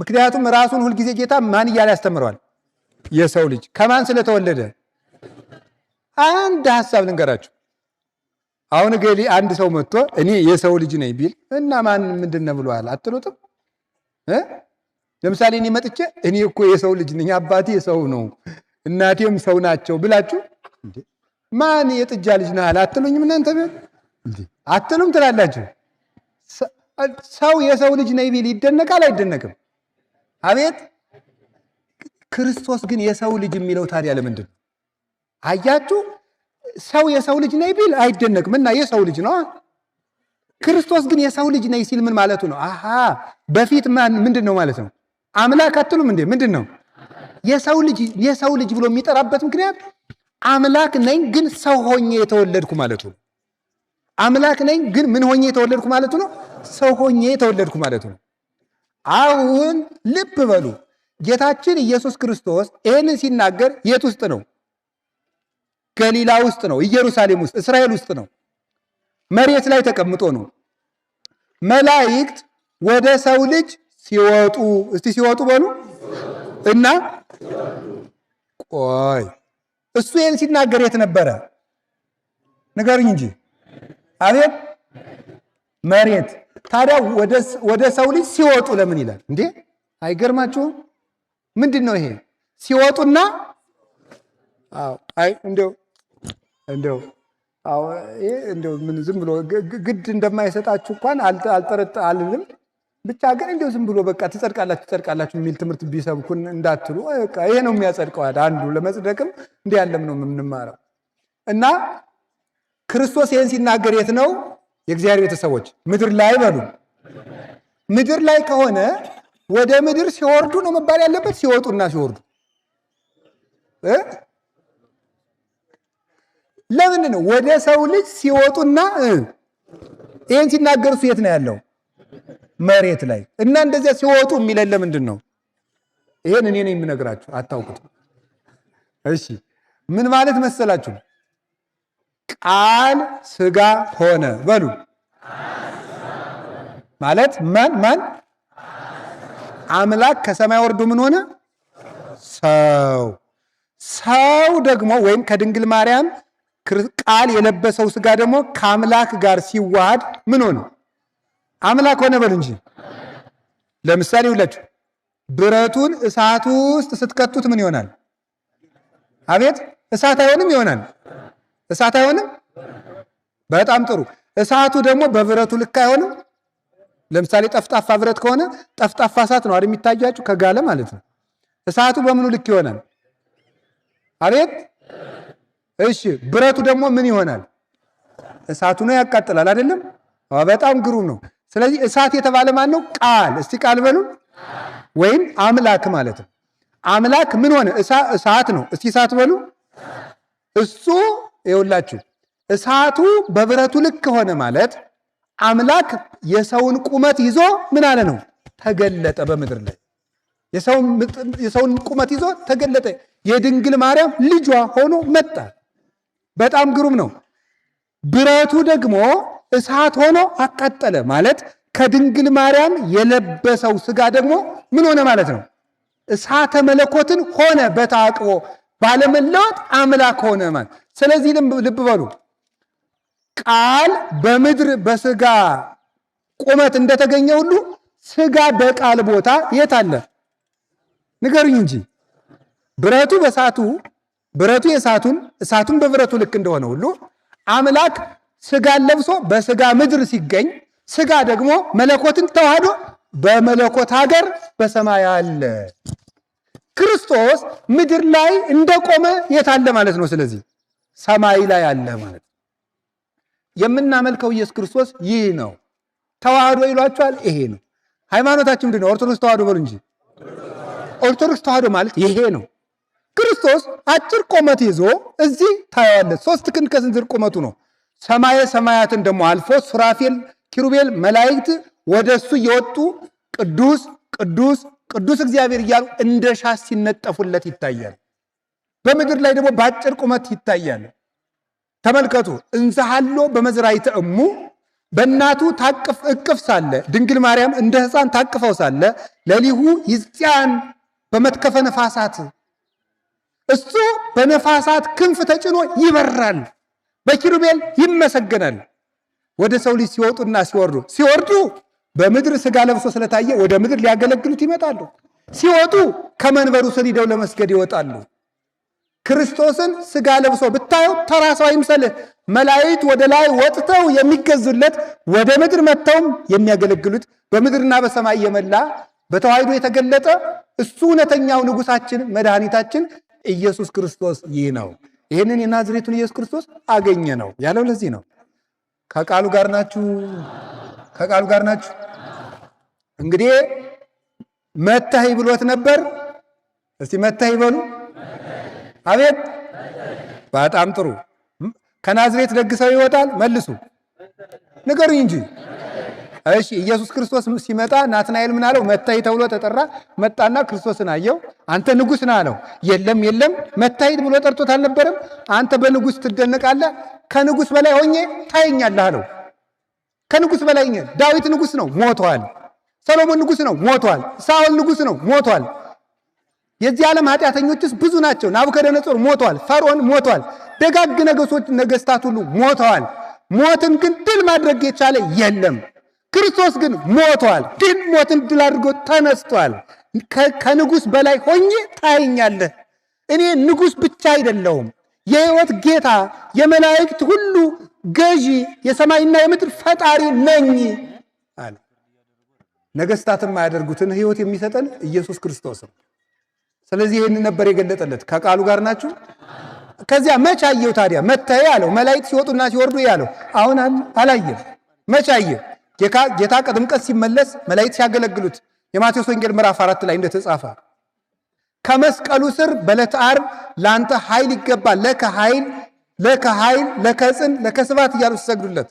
ምክንያቱም ራሱን ሁልጊዜ ጌታ ማን እያለ ያስተምረዋል? የሰው ልጅ። ከማን ስለተወለደ? አንድ ሐሳብ ልንገራችሁ። አሁን ገሊ አንድ ሰው መጥቶ እኔ የሰው ልጅ ነኝ ቢል እና ማን ምንድነው ብሏል አትሉትም? ለምሳሌ እኔ መጥቼ እኔ እኮ የሰው ልጅ ነኝ፣ አባቴ ሰው ነው፣ እናቴም ሰው ናቸው ብላችሁ ማን የጥጃ ልጅ ነህ አትሉኝም? እናንተ አትሉም ትላላችሁ። ሰው የሰው ልጅ ነኝ ቢል ይደነቃል አይደነቅም? አቤት። ክርስቶስ ግን የሰው ልጅ የሚለው ታዲያ ለምንድን ነው? አያችሁ፣ ሰው የሰው ልጅ ነኝ ቢል አይደነቅም እና የሰው ልጅ ነው። ክርስቶስ ግን የሰው ልጅ ነኝ ሲል ምን ማለቱ ነው? አሃ በፊት ምንድን ነው ማለት ነው? አምላክ አትሉም እንዴ? ምንድን ነው የሰው ልጅ ብሎ የሚጠራበት ምክንያት አምላክ ነኝ ግን ሰው ሆኜ የተወለድኩ ማለቱ ነው። አምላክ ነኝ ግን ምን ሆኜ የተወለድኩ ማለቱ ነው? ሰው ሆኜ የተወለድኩ ማለቱ ነው። አሁን ልብ በሉ፣ ጌታችን ኢየሱስ ክርስቶስ ይህንን ሲናገር የት ውስጥ ነው? ገሊላ ውስጥ ነው፣ ኢየሩሳሌም ውስጥ፣ እስራኤል ውስጥ ነው። መሬት ላይ ተቀምጦ ነው። መላእክት ወደ ሰው ልጅ ሲወጡ፣ እስቲ ሲወጡ በሉ እና ቆይ እሱ ይህን ሲናገር የት ነበረ? ንገሩኝ እንጂ። አቤት መሬት። ታዲያ ወደ ሰው ልጅ ሲወጡ ለምን ይላል እንዴ? አይገርማችሁም? ምንድን ነው ይሄ? ሲወጡና አይ እንደው ምን ዝም ብሎ ግድ እንደማይሰጣችሁ እንኳን አልልም። ብቻ ግን እንደው ዝም ብሎ በቃ ትጸድቃላችሁ የሚል ትምህርት ቢሰብኩን እንዳትሉ። በቃ ይሄ ነው የሚያጸድቀው። አንዱ ለመጽደቅም እንዲህ ያለም ነው የምንማረው። እና ክርስቶስ ይህን ሲናገር የት ነው? የእግዚአብሔር ቤተሰቦች ምድር ላይ በሉ። ምድር ላይ ከሆነ ወደ ምድር ሲወርዱ ነው መባል ያለበት፣ ሲወጡና ሲወርዱ። ለምን ነው ወደ ሰው ልጅ ሲወጡና ይህን ሲናገር እሱ የት ነው ያለው? መሬት ላይ። እና እንደዚያ ሲወጡ የሚለን ለምንድን ነው? ይሄን እኔ ነኝ የምነግራችሁ፣ አታውቁትም። እሺ ምን ማለት መሰላችሁ? ቃል ሥጋ ሆነ በሉ ማለት ማን? አምላክ ከሰማይ ወርዶ ምን ሆነ? ሰው ደግሞ ወይም ከድንግል ማርያም ቃል የለበሰው ሥጋ ደግሞ ከአምላክ ጋር ሲዋሃድ ምን ሆነ? አምላክ ሆነ በሉ እንጂ። ለምሳሌ ሁላችሁ ብረቱን እሳቱ ውስጥ ስትከቱት ምን ይሆናል? አቤት እሳት አይሆንም? ይሆናል። እሳት አይሆንም? በጣም ጥሩ። እሳቱ ደግሞ በብረቱ ልክ አይሆንም? ለምሳሌ ጠፍጣፋ ብረት ከሆነ ጠፍጣፋ እሳት ነው አይደል የሚታያችሁ? ከጋለ ማለት ነው። እሳቱ በምኑ ልክ ይሆናል? አቤት እሺ። ብረቱ ደግሞ ምን ይሆናል? እሳቱ ነው፣ ያቃጥላል አይደለም? በጣም ግሩም ነው። ስለዚህ እሳት የተባለ ማን ነው? ቃል። እስቲ ቃል በሉ። ወይም አምላክ ማለት ነው። አምላክ ምን ሆነ? እሳት ነው። እስቲ እሳት በሉ። እሱ ይኸውላችሁ እሳቱ በብረቱ ልክ ሆነ ማለት አምላክ የሰውን ቁመት ይዞ ምን አለ ነው? ተገለጠ በምድር ላይ። የሰውን ቁመት ይዞ ተገለጠ። የድንግል ማርያም ልጇ ሆኖ መጣ። በጣም ግሩም ነው። ብረቱ ደግሞ እሳት ሆኖ አቃጠለ ማለት ከድንግል ማርያም የለበሰው ሥጋ ደግሞ ምን ሆነ ማለት ነው? እሳተ መለኮትን ሆነ። በተአቅቦ ባለመለወጥ አምላክ ሆነ ማለት። ስለዚህ ልብ በሉ፣ ቃል በምድር በሥጋ ቁመት እንደተገኘ ሁሉ ሥጋ በቃል ቦታ የት አለ? ንገሩኝ እንጂ። ብረቱ በእሳቱ፣ ብረቱ የእሳቱን፣ እሳቱን በብረቱ ልክ እንደሆነ ሁሉ አምላክ ሥጋን ለብሶ በሥጋ ምድር ሲገኝ ሥጋ ደግሞ መለኮትን ተዋህዶ በመለኮት ሀገር በሰማይ አለ። ክርስቶስ ምድር ላይ እንደቆመ የት አለ ማለት ነው? ስለዚህ ሰማይ ላይ አለ ማለት ነው። የምናመልከው ኢየሱስ ክርስቶስ ይህ ነው። ተዋህዶ ይሏቸዋል። ይሄ ነው ሃይማኖታችን። ምንድን ነው? ኦርቶዶክስ ተዋህዶ በሉ እንጂ። ኦርቶዶክስ ተዋህዶ ማለት ይሄ ነው። ክርስቶስ አጭር ቁመት ይዞ እዚህ ታየዋለህ። 3 ክንድ ከስንዝር ቁመቱ ነው። ሰማየ ሰማያትን ደግሞ አልፎ ሱራፌል፣ ኪሩቤል፣ መላእክት ወደ እሱ እየወጡ ቅዱስ ቅዱስ ቅዱስ እግዚአብሔር እያሉ እንደ ሻስ ሲነጠፉለት ይታያል። በምድር ላይ ደግሞ በአጭር ቁመት ይታያል። ተመልከቱ። እንዘሃሎ በመዝራዕተ እሙ፣ በእናቱ ታቅፍ እቅፍ ሳለ ድንግል ማርያም እንደ ሕፃን ታቅፈው ሳለ ለሊሁ ይጽያን በመትከፈ ነፋሳት፣ እሱ በነፋሳት ክንፍ ተጭኖ ይበራል፣ በኪሩቤል ይመሰገናል። ወደ ሰው ልጅ ሲወጡና ሲወርዱ በምድር ሥጋ ለብሶ ስለታየ ወደ ምድር ሊያገለግሉት ይመጣሉ። ሲወጡ ከመንበሩ ስር ሂደው ለመስገድ ይወጣሉ። ክርስቶስን ሥጋ ለብሶ ብታየው ተራ ሰው አይምሰልህ። መላእክት ወደ ላይ ወጥተው የሚገዙለት፣ ወደ ምድር መጥተውም የሚያገለግሉት፣ በምድርና በሰማይ የመላ በተዋሕዶ የተገለጠ እሱ እውነተኛው ንጉሳችን መድኃኒታችን ኢየሱስ ክርስቶስ ይህ ነው። ይህንን የናዝሬቱን ኢየሱስ ክርስቶስ አገኘ ነው ያለው። ለዚህ ነው። ከቃሉ ጋር ናችሁ? ከቃሉ ጋር ናችሁ? እንግዲህ መተህ ብሎት ነበር። እስቲ መተህ ይበሉ። አቤት! በጣም ጥሩ። ከናዝሬት ደግ ሰው ይወጣል? መልሱ፣ ንገሩኝ እንጂ። እሺ፣ ኢየሱስ ክርስቶስ ሲመጣ ናትናኤል ምን አለው? መታይ ተብሎ ተጠራ። መጣና ክርስቶስን አየው። አንተ ንጉሥ ነህ አለው። የለም የለም፣ መታይ ብሎ ጠርቶት አልነበረም? አንተ በንጉሥ ትደነቃለህ፣ ከንጉሥ በላይ ሆኜ ታየኛለህ አለው። ከንጉሥ በላይ ዳዊት ንጉሥ ነው፣ ሞቷል። ሰሎሞን ንጉሥ ነው፣ ሞቷል። ሳኦል ንጉሥ ነው፣ ሞቷል። የዚህ ዓለም ኃጢአተኞችስ ብዙ ናቸው። ናቡከደነጾር ሞቷል። ፈርዖን ሞቷል። ደጋግ ነገሥታት ሁሉ ሞተዋል። ሞትን ግን ድል ማድረግ የቻለ የለም። ክርስቶስ ግን ሞቷል። ግን ሞትን ድል አድርጎ ተነስቷል። ከንጉሥ በላይ ሆኜ ታየኛለህ። እኔ ንጉሥ ብቻ አይደለሁም፣ የሕይወት ጌታ፣ የመላእክት ሁሉ ገዢ፣ የሰማይና የምድር ፈጣሪ ነኝ አለ። ነገሥታትም የማያደርጉትን ሕይወት የሚሰጠን ኢየሱስ ክርስቶስ ነው። ስለዚህ ይህን ነበር የገለጠለት። ከቃሉ ጋር ናችሁ? ከዚያ መች አየው ታዲያ? መታየ አለው። መላእክት ሲወጡና ሲወርዱ ያለው አሁን አላየም። መች አየ? ጌታ ከጥምቀት ሲመለስ መላእክት ሲያገለግሉት የማቴዎስ ወንጌል ምዕራፍ 4 ላይ እንደተጻፈ ከመስቀሉ ስር በዕለተ ዓርብ ለአንተ ኃይል ይገባል፣ ለከ ኃይል ለከጽን ለከስባት እያሉ ሲሰግዱለት፣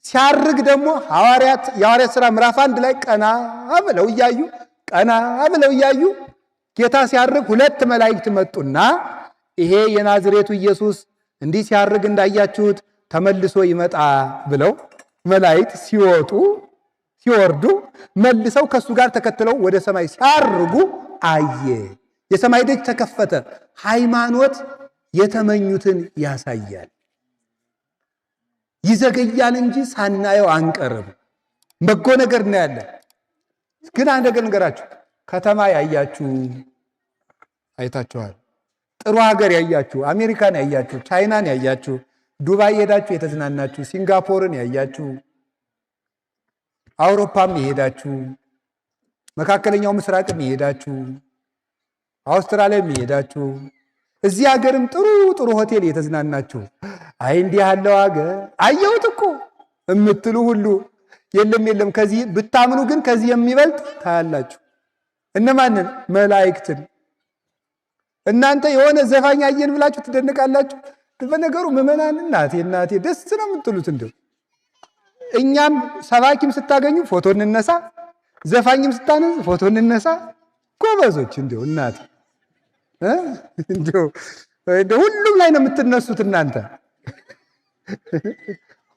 ሲያርግ ደግሞ የሐዋርያት ሥራ ምዕራፍ 1 ላይ ቀና ብለው እያዩ ጌታ ሲያርግ ሁለት መላእክት መጡና ይሄ የናዝሬቱ ኢየሱስ እንዲህ ሲያርግ እንዳያችሁት ተመልሶ ይመጣ ብለው መላእክት ሲወርዱ መልሰው ከሱ ጋር ተከትለው ወደ ሰማይ ሲያርጉ አየ። የሰማይ ደጅ ተከፈተ። ሃይማኖት የተመኙትን ያሳያል። ይዘገያል እንጂ ሳናየው አንቀርም። በጎ ነገር እናያለን። ግን አንድ ነገር ንገራችሁ፣ ከተማ ያያችሁ አይታችኋል። ጥሩ ሀገር ያያችሁ፣ አሜሪካን ያያችሁ፣ ቻይናን ያያችሁ፣ ዱባይ ሄዳችሁ የተዝናናችሁ፣ ሲንጋፖርን ያያችሁ፣ አውሮፓም የሄዳችሁ፣ መካከለኛው ምስራቅም የሄዳችሁ፣ አውስትራሊያም የሄዳችሁ፣ እዚህ ሀገርም ጥሩ ሆቴል የተዝናናችሁ፣ አይ እንዲህ ያለው ሀገር አየሁት እኮ የምትሉ ሁሉ የለም ከዚህ ብታምኑ ግን ከዚህ የሚበልጥ ታያላችሁ። እነማንን? መላእክትን። እናንተ የሆነ ዘፋኝ አየን ብላችሁ ትደንቃላችሁ። በነገሩ ምዕመናን እናቴ ደስ ነው የምትሉት። እንደው እኛም ሰባኪም ስታገኙ ፎቶ እንነሳ፣ ዘፋኝም ስታነዝ ፎቶ እንነሳ። ጎበዞች እንደው እናቴ እንደው ሁሉም ላይ ነው የምትነሱት እናንተ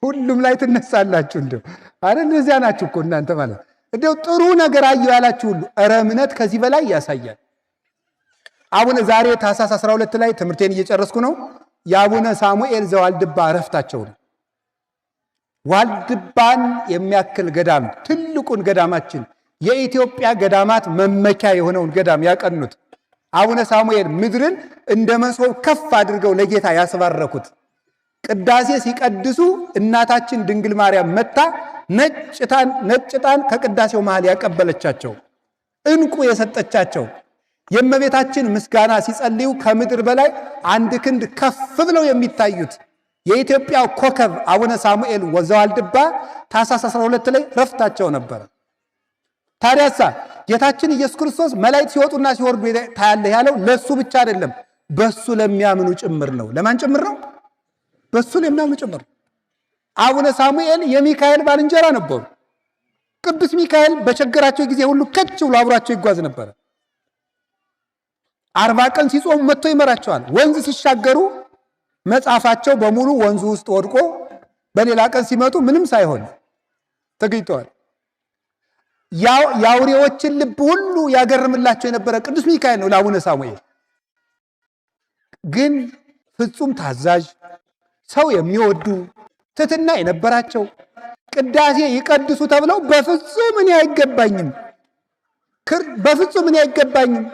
ሁሉም ላይ ትነሳላችሁ። እንደው አረ እንደዚያ ናችሁ እኮ እናንተ ማለት እንደው ጥሩ ነገር አየሁ ያላችሁ ሁሉ ኧረ እምነት ከዚህ በላይ ያሳያል። አቡነ ዛሬ ታኅሳስ 12 ላይ ትምህርቴን እየጨረስኩ ነው። የአቡነ ሳሙኤል ዘዋልድባ ዕረፍታቸው ነው። ዋልድባን የሚያክል ገዳም ትልቁን ገዳማችን የኢትዮጵያ ገዳማት መመኪያ የሆነውን ገዳም ያቀኑት አቡነ ሳሙኤል ምድርን እንደ መሶብ ከፍ አድርገው ለጌታ ያስባረኩት፣ ቅዳሴ ሲቀድሱ እናታችን ድንግል ማርያም መታ ነጭ ዕጣን ከቅዳሴው መሃል ያቀበለቻቸው፣ ዕንቁ የሰጠቻቸው፣ የእመቤታችን ምስጋና ሲጸልዩ ከምድር በላይ አንድ ክንድ ከፍ ብለው የሚታዩት የኢትዮጵያ ኮከብ አቡነ ሳሙኤል ዘዋልድባ ታኅሳስ 12 ላይ ዕረፍታቸው ነበረ። ታዲያሳ ጌታችን ኢየሱስ ክርስቶስ መላእክት ሲወጡና ሲወርዱ ታያለህ ያለው ለሱ ብቻ አይደለም፣ በሱ ለሚያምኑ ጭምር ነው። ለማን ጭምር ነው? በሱ ለሚያምኑ ጭምር። አቡነ ሳሙኤል የሚካኤል ባልንጀራ ነበሩ። ቅዱስ ሚካኤል በቸገራቸው ጊዜ ሁሉ ከች ብሎ አብሯቸው ይጓዝ ነበረ። 40 ቀን ሲጾሙ መጥቶ ይመራቸዋል። ወንዝ ሲሻገሩ መጽሐፋቸው በሙሉ ወንዙ ውስጥ ወድቆ በሌላ ቀን ሲመጡ ምንም ሳይሆን ተገኝተዋል። የአውሬዎችን ልብ ሁሉ ያገርምላቸው የነበረ ቅዱስ ሚካኤል ነው ለአቡነ ሳሙኤል። ግን ፍጹም ታዛዥ፣ ሰው የሚወዱ ትሕትና የነበራቸው ቅዳሴ ይቀድሱ ተብለው በፍጹም እኔ አይገባኝም፣ በፍጹም እኔ አይገባኝም፣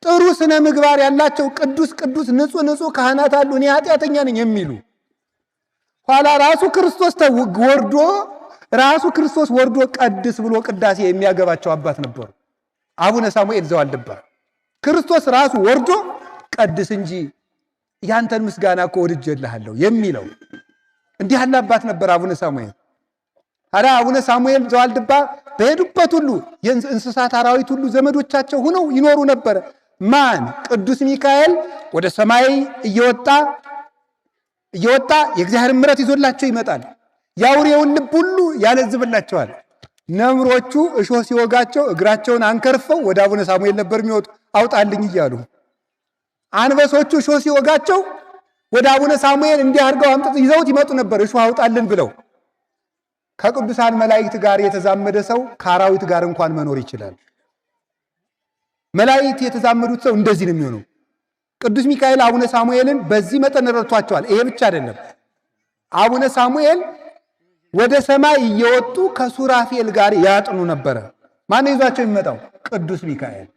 ጥሩ ስነ ምግባር ያላቸው ቅዱስ ቅዱስ ንጹሕ ንጹሕ ካህናት አሉ፣ እኔ ኃጢአተኛ ነኝ የሚሉ ኋላ ራሱ ክርስቶስ ወርዶ ቀድስ ብሎ ቅዳሴ የሚያገባቸው አባት ነበሩ። አቡነ ሳሙኤል ዘዋልድባ ክርስቶስ ራሱ ወርዶ ቀድስ እንጂ ያንተን ምስጋና እኮ ወድጄልሃለሁ የሚለው እንዲህ ያለ አባት ነበር አቡነ ሳሙኤል። ታዲያ አቡነ ሳሙኤል ዘዋልድባ በሄዱበት ሁሉ የእንስሳት አራዊት ሁሉ ዘመዶቻቸው ሆነው ይኖሩ ነበረ። ማን? ቅዱስ ሚካኤል ወደ ሰማይ እየወጣ የእግዚአብሔር ምሕረት ይዞላቸው ይመጣል። የአውሬውን ልብ ሁሉ ያለዝብላቸዋል። ነምሮቹ እሾህ ሲወጋቸው እግራቸውን አንከርፈው ወደ አቡነ ሳሙኤል ነበር የሚወጡ አውጣልኝ እያሉ። አንበሶቹ እሾህ ሲወጋቸው ወደ አቡነ ሳሙኤል እንዲህ አድርገው አምጥተው ይዘውት ይመጡ ነበር እሾህ አውጣልን ብለው። ከቅዱሳን መላእክት ጋር የተዛመደ ሰው ከአራዊት ጋር እንኳን መኖር ይችላል። መላእክት የተዛመዱት ሰው እንደዚህ ነው የሚሆነው። ቅዱስ ሚካኤል አቡነ ሳሙኤልን በዚህ መጠን ረድቷቸዋል። ይሄ ብቻ አይደለም። አቡነ ሳሙኤል ወደ ሰማይ እየወጡ ከሱራፌል ጋር ያጥኑ ነበረ። ማን ይዟቸው የሚመጣው? ቅዱስ ሚካኤል።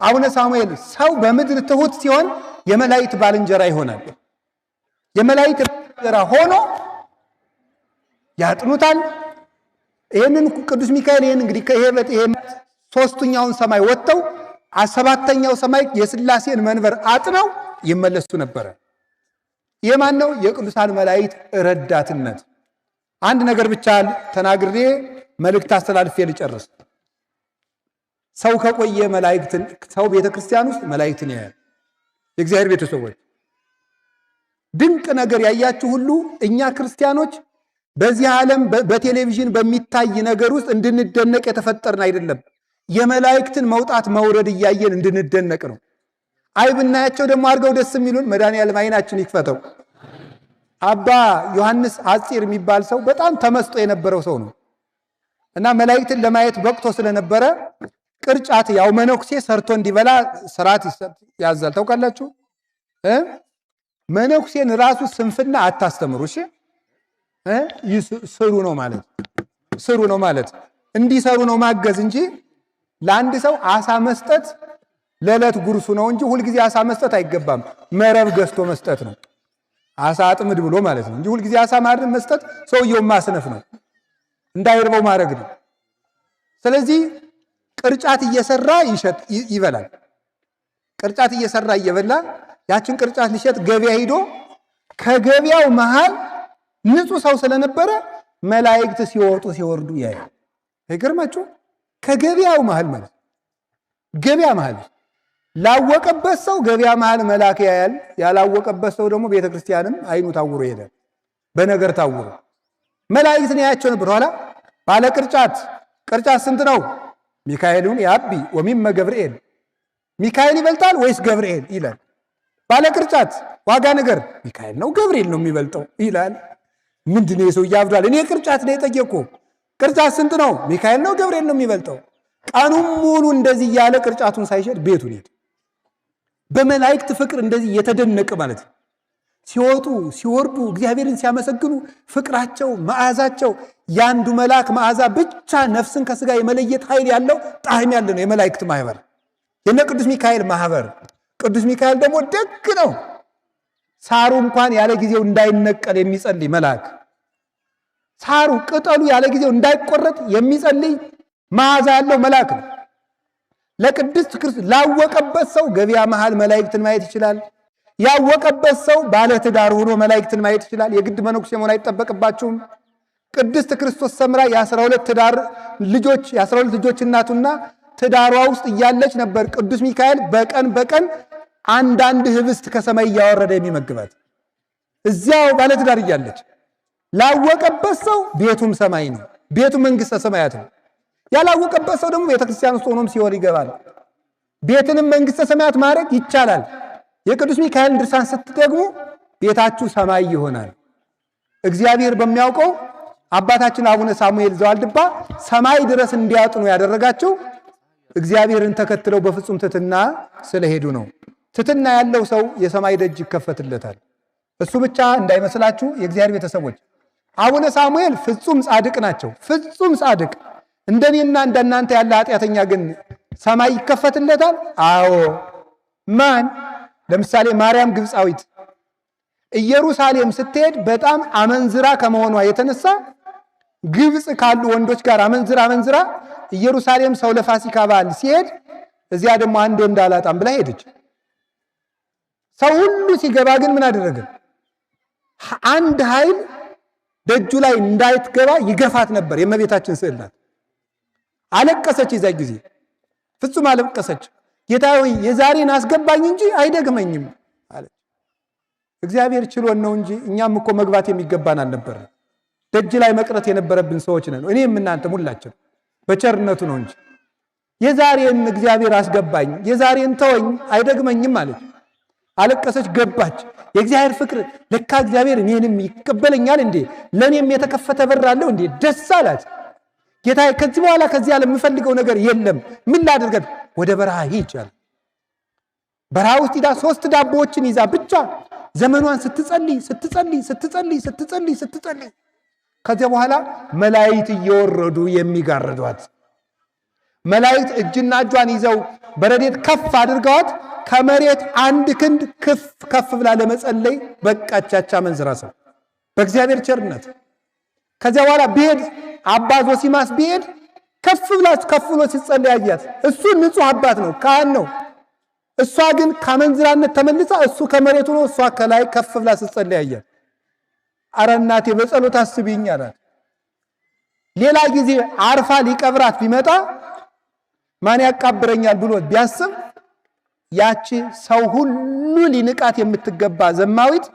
አቡነ ሳሙኤል ሰው በምድር ትሑት ሲሆን የመላእክት ባልንጀራ ይሆናል። የመላእክት ባልንጀራ ሆኖ ያጥኑታል። ይህንን ቅዱስ ሚካኤል ይህን እንግዲህ ይሄ ሦስተኛውን ሰማይ ወጥተው ሰባተኛው ሰማይ የሥላሴን መንበር አጥነው ይመለሱ ነበረ። ይህ ማን ነው? የቅዱሳን መላእክት ረዳትነት። አንድ ነገር ብቻ ተናግሬ መልእክት አስተላልፌ ልጨርስ። ሰው ከቆየ መላእክትን ሰው ቤተክርስቲያን ውስጥ መላእክትን ያያል። የእግዚአብሔር ቤተሰቦች ድንቅ ነገር ያያችሁ ሁሉ እኛ ክርስቲያኖች በዚህ ዓለም በቴሌቪዥን በሚታይ ነገር ውስጥ እንድንደነቅ የተፈጠርን አይደለም። የመላእክትን መውጣት መውረድ እያየን እንድንደነቅ ነው። አይ ብናያቸው ደግሞ አድርገው ደስ የሚሉን መድኃኒዓለም ዓይናችን ይክፈተው። አባ ዮሐንስ ሐጺር የሚባል ሰው በጣም ተመስጦ የነበረው ሰው ነው እና መላእክትን ለማየት በቅቶ ስለነበረ ቅርጫት ያው መነኩሴ ሰርቶ እንዲበላ ስርዓት ያዛል። ታውቃላችሁ? መነኩሴን ራሱ ስንፍና አታስተምሩ። እሺ ስሩ ነው ማለት እንዲሰሩ ነው ማገዝ እንጂ ለአንድ ሰው አሳ መስጠት ለዕለት ጉርሱ ነው እንጂ ሁልጊዜ አሳ መስጠት አይገባም። መረብ ገዝቶ መስጠት ነው። አሳ አጥምድ ብሎ ማለት ነው እንጂ ሁልጊዜ አሳ ማድረግ መስጠት ሰውየው ማስነፍ ነው፣ እንዳይርበው ማድረግ ነው። ስለዚህ ቅርጫት እየሰራ ይበላል። ቅርጫት እየሰራ እየበላ ያችን ቅርጫት ሊሸጥ ገበያ ሄዶ ከገበያው መሃል ንጹህ ሰው ስለነበረ መላእክት ሲወጡ ሲወርዱ ያያል። አይገርማችሁ? ከገበያው መሃል ማለት ገበያ መሃል ላወቀበት ሰው ገበያ መሃል መልአክ ያያል። ያላወቀበት ሰው ደግሞ ቤተክርስቲያንም አይኑ ታውሮ ይሄዳል። በነገር ታውሮ መላእክትን ያያቸው ነበር። ኋላ ባለ ቅርጫት ስንት ነው? ሚካኤሉን ያቢ ወሚመ ገብርኤል፣ ሚካኤል ይበልጣል ወይስ ገብርኤል ይላል። ባለ ቅርጫት ዋጋ ነገር ሚካኤል ነው ገብርኤል ነው የሚበልጠው ይላል። ምንድነው የሰው ያብዷል? እኔ ቅርጫት ነው የጠየቅኩ። ቅርጫት ስንት ነው? ሚካኤል ነው ገብርኤል ነው የሚበልጠው? ቀኑን ሙሉ እንደዚህ እያለ ቅርጫቱን ሳይሸጥ ቤቱን ሄደ። በመላእክት ፍቅር እንደዚህ የተደነቀ ማለት ነው። ሲወጡ ሲወርዱ እግዚአብሔርን ሲያመሰግኑ ፍቅራቸው፣ መዓዛቸው ያንዱ መልአክ መዓዛ ብቻ ነፍስን ከስጋ የመለየት ኃይል ያለው ጣዕም ያለ ነው የመላእክት ማህበር፣ የነ ቅዱስ ሚካኤል ማህበር። ቅዱስ ሚካኤል ደግሞ ደግ ነው። ሳሩ እንኳን ያለ ጊዜው እንዳይነቀል የሚጸልይ መልአክ፣ ሳሩ ቅጠሉ ያለ ጊዜው እንዳይቆረጥ የሚጸልይ መዓዛ ያለው መልአክ ነው። ለቅድስት ክርስቶስ ላወቀበት ሰው ገበያ መሃል መላእክትን ማየት ይችላል። ያወቀበት ሰው ባለ ትዳር ሆኖ መላእክትን ማየት ይችላል። የግድ መነኩሴ መሆን አይጠበቅባችሁም። ቅድስት ክርስቶስ ሰምራ የ12 ልጆች እናቱና ትዳሯ ውስጥ እያለች ነበር ቅዱስ ሚካኤል በቀን አንዳንድ ህብስት ከሰማይ እያወረደ የሚመግባት እዚያው ባለ ትዳር እያለች። ላወቀበት ሰው ቤቱም ሰማይ ነው፣ ቤቱ መንግስተ ሰማያት ነው። ያላወቀበት ሰው ደግሞ ቤተክርስቲያን ውስጥ ሆኖም ሲኦል ይገባል። ቤትንም መንግስተ ሰማያት ማድረግ ይቻላል። የቅዱስ ሚካኤልን ድርሳን ስትደግሙ ቤታችሁ ሰማይ ይሆናል። እግዚአብሔር በሚያውቀው አባታችን አቡነ ሳሙኤል ዘዋልድባ ሰማይ ድረስ እንዲያጥኑ ያደረጋቸው እግዚአብሔርን ተከትለው በፍጹም ትሕትና ስለሄዱ ነው። ትሕትና ያለው ሰው የሰማይ ደጅ ይከፈትለታል። እሱ ብቻ እንዳይመስላችሁ የእግዚአብሔር ቤተሰቦች፣ አቡነ ሳሙኤል ፍጹም ጻድቅ ናቸው። ፍጹም ጻድቅ። እንደኔና እንደናንተ ያለ ኃጢአተኛ ግን ሰማይ ይከፈትለታል? አዎ። ማን? ለምሳሌ ማርያም ግብፃዊት ኢየሩሳሌም ስትሄድ በጣም አመንዝራ ከመሆኗ የተነሳ ግብፅ ካሉ ወንዶች ጋር አመንዝራ ኢየሩሳሌም ሰው ለፋሲካ በዓል ሲሄድ እዚያ ደግሞ አንድ ወንድ አላጣም ብላ ሄደች። ሰው ሁሉ ሲገባ ግን ምን አደረገ? አንድ ኃይል ደጁ ላይ እንዳይትገባ ይገፋት ነበር። የእመቤታችን ስዕል ናት። አለቀሰች። የዛ ጊዜ ፍጹም አለቀሰች። ጌታ ሆይ የዛሬን አስገባኝ እንጂ አይደግመኝም አለች። እግዚአብሔር ችሎን ነው እንጂ እኛም እኮ መግባት የሚገባን አልነበረ። ደጅ ላይ መቅረት የነበረብን ሰዎች ነን። እኔም እናንተም ሁላችን በቸርነቱ ነው እንጂ የዛሬን እግዚአብሔር አስገባኝ፣ የዛሬን ተወኝ፣ አይደግመኝም አለች። አለቀሰች፣ ገባች። የእግዚአብሔር ፍቅር ለካ እግዚአብሔር እኔንም ይቀበለኛል እንዴ፣ ለኔም የተከፈተ በር አለው እንዴ፣ ደስ አላት። ጌታ ከዚህ በኋላ ከዚህ ዓለም የምፈልገው ነገር የለም፣ ምን ላድርገት? ወደ በረሃ ሂጅ አለ። በረሃ ውስጥ ሄዳ 3 ዳቦዎችን ይዛ ብቻ ዘመኗን ስትጸልይ ከዚያ በኋላ መላእክት እየወረዱ የሚጋርዷት፣ መላእክት እጅና እጇን ይዘው በረድኤት ከፍ አድርገዋት ከመሬት 1 ክንድ ከፍ ብላ ለመጸለይ በቃቻቻ መንዝራ ሰው በእግዚአብሔር ቸርነት። ከዚያ በኋላ ቢሄድ አባ ዞሲማስ ቢሄድ ከፍ ብሎ ሲጸለይ አያት። እሱ ንጹሕ አባት ነው፣ ካህን ነው። እሷ ግን ከመንዝራነት ተመልሳ እሱ ከመሬቱ ነው፣ እሷ ከላይ ከፍ ብላ ስትጸለይ አያት። አረ እናቴ በጸሎት አስቢኝ አላት። ሌላ ጊዜ አርፋ ሊቀብራት ቢመጣ ማን ያቃብረኛል ብሎ ቢያስብ ያቺ ሰው ሁሉ ሊንቃት የምትገባ ዘማዊት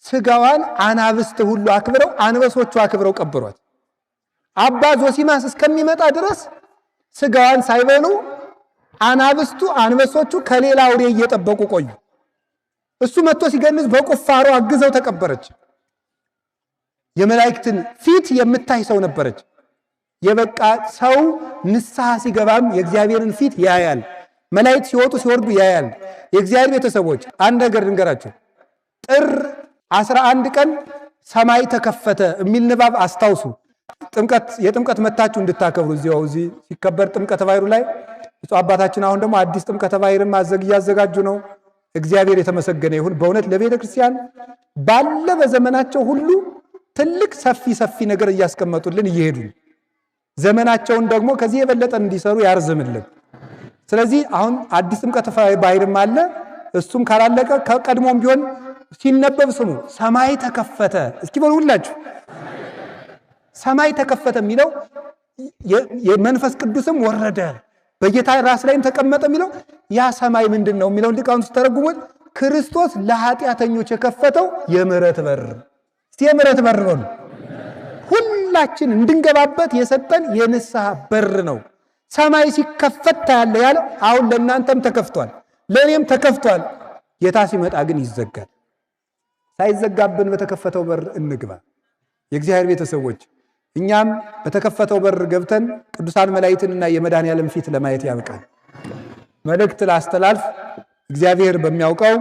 ስጋዋን አናብስት ሁሉ አክብረው አንበሶቹ አክብረው ቀብሯት። አባ ዞሲማስ እስከሚመጣ ድረስ ስጋዋን ሳይበሉ አናብስቱ አንበሶቹ ከሌላ አውሬ እየጠበቁ ቆዩ። እሱ መጥቶ ሲገንዝ በቁፋሮ አግዘው ተቀበረች። የመላእክትን ፊት የምታይ ሰው ነበረች። የበቃ ሰው ንስሐ ሲገባም የእግዚአብሔርን ፊት ያያል። መላእክት ሲወጡ ሲወርዱ ያያል። የእግዚአብሔር ቤተሰቦች አንድ ነገር ልንገራችሁ። ጥር 11 ቀን ሰማይ ተከፈተ የሚል ንባብ አስታውሱ። የጥምቀት መታችሁ እንድታከብሩ እዚህ ሲከበር ጥምቀተ ባሕሩ ላይ ብፁዕ አባታችን አሁን ደግሞ አዲስ ጥምቀተ ባሕርን እያዘጋጁ ነው። እግዚአብሔር የተመሰገነ ይሁን። በእውነት ለቤተ ክርስቲያን ባለ በዘመናቸው ሁሉ ትልቅ ሰፊ ነገር እያስቀመጡልን እየሄዱ ዘመናቸውን ደግሞ ከዚህ የበለጠ እንዲሰሩ ያርዝምልን። ስለዚህ አሁን አዲስ ጥምቀተ ባሕርም አለ። እሱም ካላለቀ ከቀድሞም ቢሆን ሲነበብ ስሙ። ሰማይ ተከፈተ እስኪ በሉ ሁላችሁ። ሰማይ ተከፈተ የሚለው የመንፈስ ቅዱስም ወረደ በጌታ ራስ ላይም ተቀመጠ የሚለው ያ ሰማይ ምንድን ነው የሚለውን ሊቃውንት ሲተረጉሙት ክርስቶስ ለኃጢአተኞች የከፈተው የምሕረት በር። እስቲ የምሕረት በር ነው ሁላችን እንድንገባበት የሰጠን የንስሐ በር ነው። ሰማይ ሲከፈት ታያለ ያለው አሁን ለእናንተም ተከፍቷል፣ ለእኔም ተከፍቷል። ጌታ ሲመጣ ግን ይዘጋል። ሳይዘጋብን በተከፈተው በር እንግባ። የእግዚአብሔር ቤተሰቦች እኛም በተከፈተው በር ገብተን ቅዱሳን መላእክትንና የመድኃኔዓለም ፊት ለማየት ያብቃል። መልእክት ላስተላልፍ። እግዚአብሔር በሚያውቀው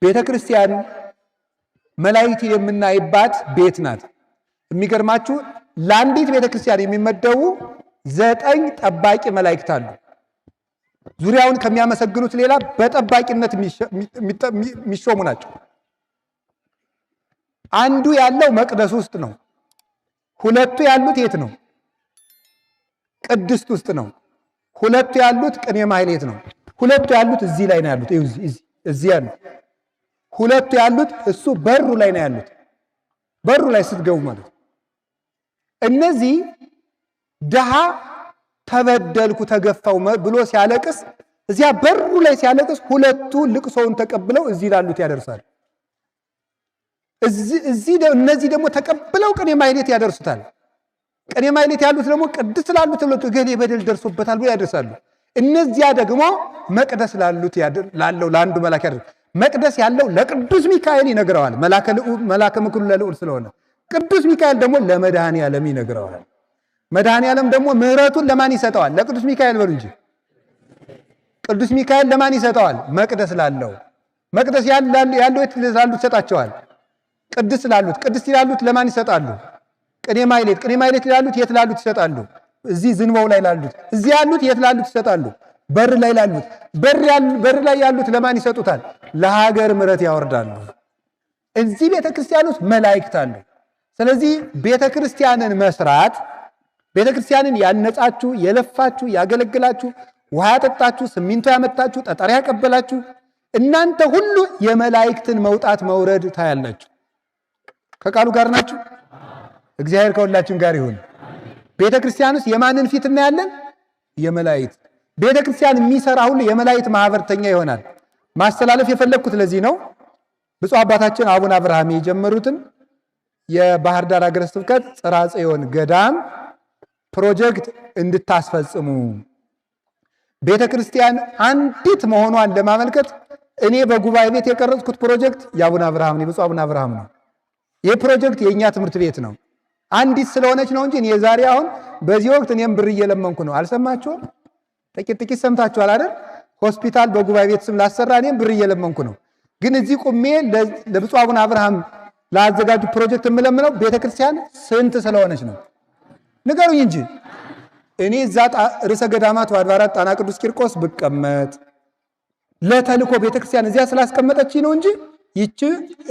ቤተ ክርስቲያን መላእክት የምናይባት ቤት ናት። የሚገርማችሁ ለአንዲት ቤተ ክርስቲያን የሚመደቡ 9 ጠባቂ መላእክት አሉ። ዙሪያውን ከሚያመሰግኑት ሌላ በጠባቂነት የሚሾሙ ናቸው። አንዱ ያለው መቅደስ ውስጥ ነው። 2ቱ ያሉት የት ነው? ቅድስት ውስጥ ነው። 2ቱ ያሉት ቅኔ ማህሌት ነው። 2ቱ ያሉት እዚህ ላይ ነው ያሉት። እዚህ ያሉት 2ቱ ያሉት እሱ በሩ ላይ ነው ያሉት። በሩ ላይ ስትገቡ ማለት እነዚህ ድሃ ተበደልኩ ተገፋው ብሎ ሲያለቅስ እዚያ በሩ ላይ ሲያለቅስ 2ቱ ልቅሶውን ተቀብለው እዚህ ላሉት ያደርሳል። እነዚህ ደግሞ ተቀብለው ቅኔ ማህሌት ያደርሱታል። ቅኔ ማህሌት ያሉት ደግሞ ቅድስት ላሉት ሁለቱ ገሌ በደል ደርሶበታል ብሎ ያደርሳሉ። እነዚያ ደግሞ መቅደስ ላለው ለአንዱ መልአክ ያደርሱ። መቅደስ ያለው ለቅዱስ ሚካኤል ይነግረዋል። መልአከ ምክሩ ለልዑል ስለሆነ ቅዱስ ሚካኤል ደግሞ ለመድኃኔዓለም ይነግረዋል። መድኃኔዓለም ደግሞ ምሕረቱን ለማን ይሰጠዋል? ለቅዱስ ሚካኤል በሉ እንጂ። ቅዱስ ሚካኤል ለማን ይሰጠዋል? መቅደስ ላለው። መቅደስ ያለው የት ላሉት ይሰጣቸዋል? ቅድስት ላሉት። ቅድስት ላሉት ለማን ይሰጣሉ? ቅኔ ማሕሌት። ቅኔ ማሕሌት ላሉት የት ላሉት ይሰጣሉ? እዚህ ዝንባው ላይ ላሉት። እዚህ ያሉት የት ላሉት ይሰጣሉ? በር ላይ ላሉት። በር ላይ ያሉት ለማን ይሰጡታል? ለሀገር ምሕረት ያወርዳሉ። እዚህ ቤተክርስቲያን ውስጥ መላእክት አሉ። ስለዚህ ቤተክርስቲያንን መስራት፣ ቤተክርስቲያንን ያነጻችሁ፣ የለፋችሁ፣ ያገለግላችሁ፣ ውሃ ያጠጣችሁ፣ ሲሚንቶ ያመጣችሁ፣ ጠጠር ያቀበላችሁ እናንተ ሁሉ የመላእክትን መውጣት መውረድ ታያላችሁ። ከቃሉ ጋር ናችሁ። እግዚአብሔር ከሁላችን ጋር ይሁን። ቤተክርስቲያን ውስጥ የማንን ፊት እናያለን? የመላእክት። ቤተክርስቲያን የሚሰራ ሁሉ የመላእክት ማህበርተኛ ይሆናል። ማስተላለፍ የፈለግኩት ለዚህ ነው። ብፁዕ አባታችን አቡነ አብርሃም የጀመሩትን የባህር ዳር ሀገረ ስብከት ጽርሐ ጽዮን ገዳም ፕሮጀክት እንድታስፈጽሙ ቤተክርስቲያን አንዲት መሆኗን ለማመልከት እኔ በጉባኤ ቤት የቀረጽኩት ፕሮጀክት የአቡነ አብርሃም ነው፣ የብፁዕ አቡነ አብርሃም ነው። ይህ ፕሮጀክት የእኛ ትምህርት ቤት ነው። አንዲት ስለሆነች ነው እንጂ እኔ ዛሬ አሁን በዚህ ወቅት እኔም ብር እየለመንኩ ነው። አልሰማችሁም? ጥቂት ሰምታችኋል አይደል? ሆስፒታል በጉባኤ ቤት ስም ላሰራ እኔም ብር እየለመንኩ ነው። ግን እዚህ ቁሜ ለብፁዕ አቡነ አብርሃም ላዘጋጁ ፕሮጀክት የምለምነው ቤተክርስቲያን ስንት ስለሆነች ነው? ንገሩኝ እንጂ እኔ እዛ ርዕሰ ገዳማት ወአድባራት ጣና ቅዱስ ቂርቆስ ብቀመጥ ለተልኮ ቤተክርስቲያን እዚያ ስላስቀመጠች ነው እንጂ ይቺ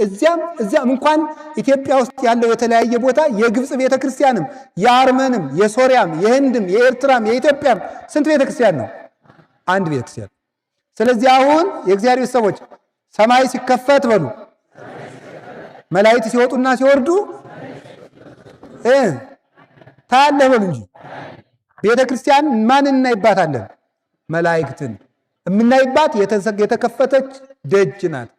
እዚያም እንኳን ኢትዮጵያ ውስጥ ያለው የተለያየ ቦታ የግብፅ ቤተክርስቲያንም የአርመንም የሶሪያም የህንድም የኤርትራም የኢትዮጵያም ስንት ቤተክርስቲያን ነው? አንድ ቤተክርስቲያን። ስለዚህ አሁን የእግዚአብሔር ሰዎች ሰማይ ሲከፈት በሉ፣ መላእክት ሲወጡና ሲወርዱ ታያለህ በሉ እንጂ ቤተክርስቲያን ማንን እናይባታለን? መላእክትን የምናይባት የተከፈተች ደጅ ናት።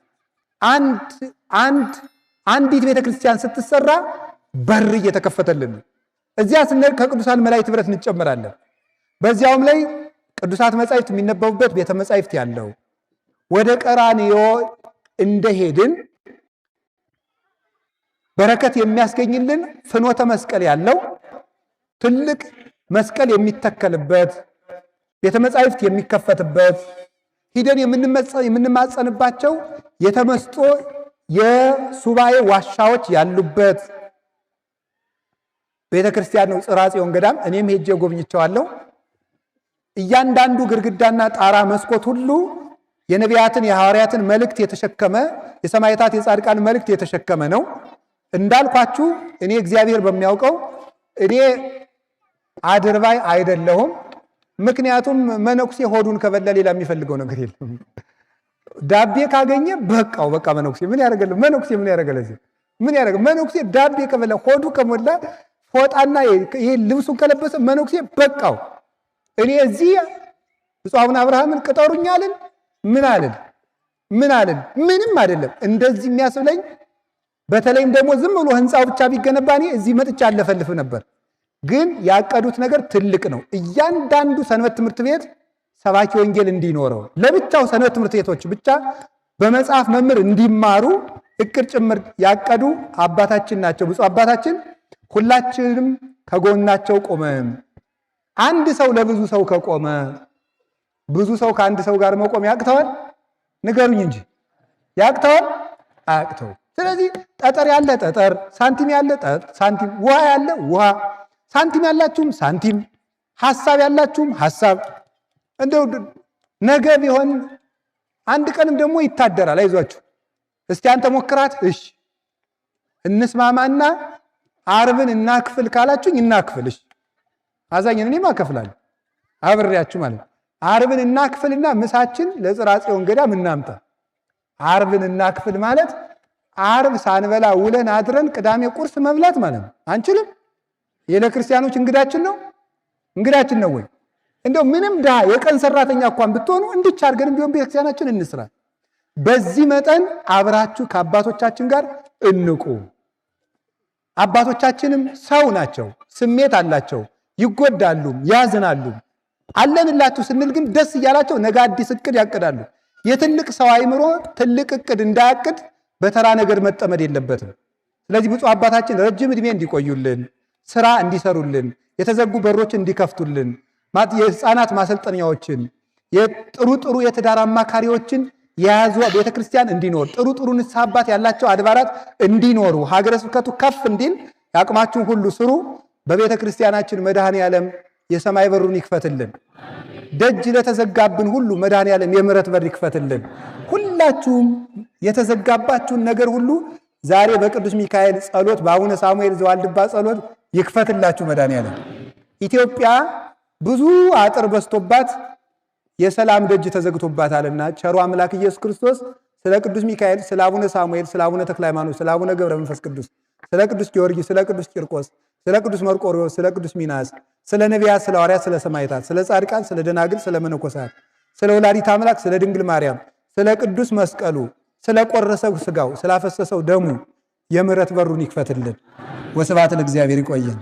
አንዲት ቤተክርስቲያን ስትሰራ በር እየተከፈተልን እዚያ ስንሄድ ከቅዱሳን መላእክት ህብረት እንጨመራለን። በዚያውም ላይ ቅዱሳት መጻሕፍት የሚነበቡበት ቤተ መጻሕፍት ያለው ወደ ቀራንዮ እንደሄድን በረከት የሚያስገኝልን ፍኖተ መስቀል ያለው ትልቅ መስቀል የሚተከልበት ቤተ መጻሕፍት የሚከፈትበት ሂደን የምንማጸንባቸው የተመስጦ የሱባኤ ዋሻዎች ያሉበት ቤተ ክርስቲያን ነው ጽርሐ ጽዮን ገዳም። እኔም ሄጄ ጎብኝቸዋለሁ። እያንዳንዱ ግድግዳና ጣራ መስኮት ሁሉ የነቢያትን የሐዋርያትን መልእክት የተሸከመ የሰማዕታት የጻድቃን መልእክት የተሸከመ ነው። እንዳልኳችሁ እኔ እግዚአብሔር በሚያውቀው እኔ አድርባይ አይደለሁም። ምክንያቱም መነኩሴ ሆዱን ከበላ ሌላ የሚፈልገው ነገር የለም። ዳቤ ካገኘ በቃ መነኩሴ ምን ያደርጋል? መነኩሴ ምን ያደርጋል? ምን ያደርጋል? መነኩሴ ዳቤ ከበላ ሆዱ ከሞላ ፎጣና ይሄ ልብሱን ከለበሰ መነኩሴ በቃው። እኔ እዚህ ብፁዕ አቡነ አብርሃምን ቅጠሩኛልን ምን አልን? ምንም አይደለም። እንደዚህ የሚያስብለኝ በተለይም ደግሞ ዝም ብሎ ህንፃው ብቻ ቢገነባ እኔ እዚህ መጥቻ አለፈልፍ ነበር። ግን ያቀዱት ነገር ትልቅ ነው። እያንዳንዱ ሰንበት ትምህርት ቤት ሰባኪ ወንጌል እንዲኖረው ለብቻው ሰንበት ትምህርት ቤቶች ብቻ በመጽሐፍ መምህር እንዲማሩ እቅድ ጭምር ያቀዱ አባታችን ናቸው። ብፁዕ አባታችን ሁላችንም ከጎናቸው ቆመን አንድ ሰው ለብዙ ሰው ከቆመ ብዙ ሰው ከአንድ ሰው ጋር መቆም ያቅተዋል? ንገሩኝ እንጂ ያቅተዋል? አያቅተው። ስለዚህ ጠጠር ያለ ጠጠር፣ ሳንቲም ያለ ሳንቲም፣ ውሃ ያለ ውሃ፣ ሳንቲም ያላችሁም ሳንቲም፣ ሐሳብ ያላችሁም ሐሳብ። እንደው ነገ ቢሆን አንድ ቀንም ደግሞ ይታደራል። አይዟችሁ እስቲ አንተ ሞክራት። እሺ እንስማማና ዓርብን እናክፍል ካላችሁኝ እናክፍል። እሺ አዛኝን እኔም አከፍላለሁ አብሬያችሁ ማለት። ዓርብን እናክፍልና ምሳችን ለጽርሐ ጽዮን ገዳም እናምጣ። ዓርብን እናክፍል ማለት ዓርብ ሳንበላ ውለን አድረን ቅዳሜ ቁርስ መብላት ማለት ነው። አንችልም። የለክርስቲያኖች እንግዳችን ነው ወይ? እንደው ምንም ድሃ የቀን ሰራተኛ እንኳን ብትሆኑ እንድች አድርገን ቢሆን ቤተክርስቲያናችን እንስራ። በዚህ መጠን አብራችሁ ከአባቶቻችን ጋር እንቁ። አባቶቻችንም ሰው ናቸው፣ ስሜት አላቸው፣ ይጎዳሉ፣ ያዝናሉ። አለንላችሁ ስንል ግን ደስ እያላቸው ነገ አዲስ እቅድ ያቅዳሉ። የትልቅ ሰው አይምሮ ትልቅ እቅድ እንዳያቅድ በተራ ነገር መጠመድ የለበትም። ስለዚህ ብፁዕ አባታችን ረጅም ዕድሜ እንዲቆዩልን፣ ስራ እንዲሰሩልን፣ የተዘጉ በሮችን እንዲከፍቱልን፣ የህፃናት ማሰልጠኛዎችን፣ ጥሩ የትዳር አማካሪዎችን የያዙ ቤተክርስቲያን እንዲኖር፣ ጥሩ ንስሐ አባት ያላቸው አድባራት እንዲኖሩ፣ ሀገረ ስብከቱ ከፍ እንዲል ያቅማችሁን ሁሉ ስሩ። በቤተክርስቲያናችን መድኃኔዓለም የሰማይ በሩን ይክፈትልን። ደጅ ለተዘጋብን ሁሉ መድኃኔዓለም የምሕረት በር ይክፈትልን። ሁላችሁም የተዘጋባችሁን ነገር ሁሉ ዛሬ በቅዱስ ሚካኤል ጸሎት፣ በአቡነ ሳሙኤል ዘዋልድባ ጸሎት ይክፈትላችሁ መድኃኔዓለም። ኢትዮጵያ ብዙ አጥር በስቶባት የሰላም ደጅ ተዘግቶባታልና ቸሩ አምላክ ኢየሱስ ክርስቶስ ስለ ቅዱስ ሚካኤል፣ ስለ አቡነ ሳሙኤል፣ ስለ አቡነ ተክለ ሃይማኖት፣ ስለ አቡነ ገብረ መንፈስ ቅዱስ፣ ስለ ቅዱስ ጊዮርጊስ፣ ስለ ቅዱስ ቂርቆስ፣ ስለ ቅዱስ መርቆሬዎስ፣ ስለ ቅዱስ ሚናስ፣ ስለ ነቢያት፣ ስለ ሐዋርያት፣ ስለ ሰማዕታት፣ ስለ ጻድቃን፣ ስለ ደናግል፣ ስለ መነኮሳት፣ ስለ ወላዲተ አምላክ፣ ስለ ድንግል ማርያም፣ ስለ ቅዱስ መስቀሉ፣ ስለ ቆረሰው ሥጋው፣ ስላፈሰሰው ደሙ የምሕረት በሩን ይክፈትልን። ወስብሐት ለእግዚአብሔር። ይቆየን።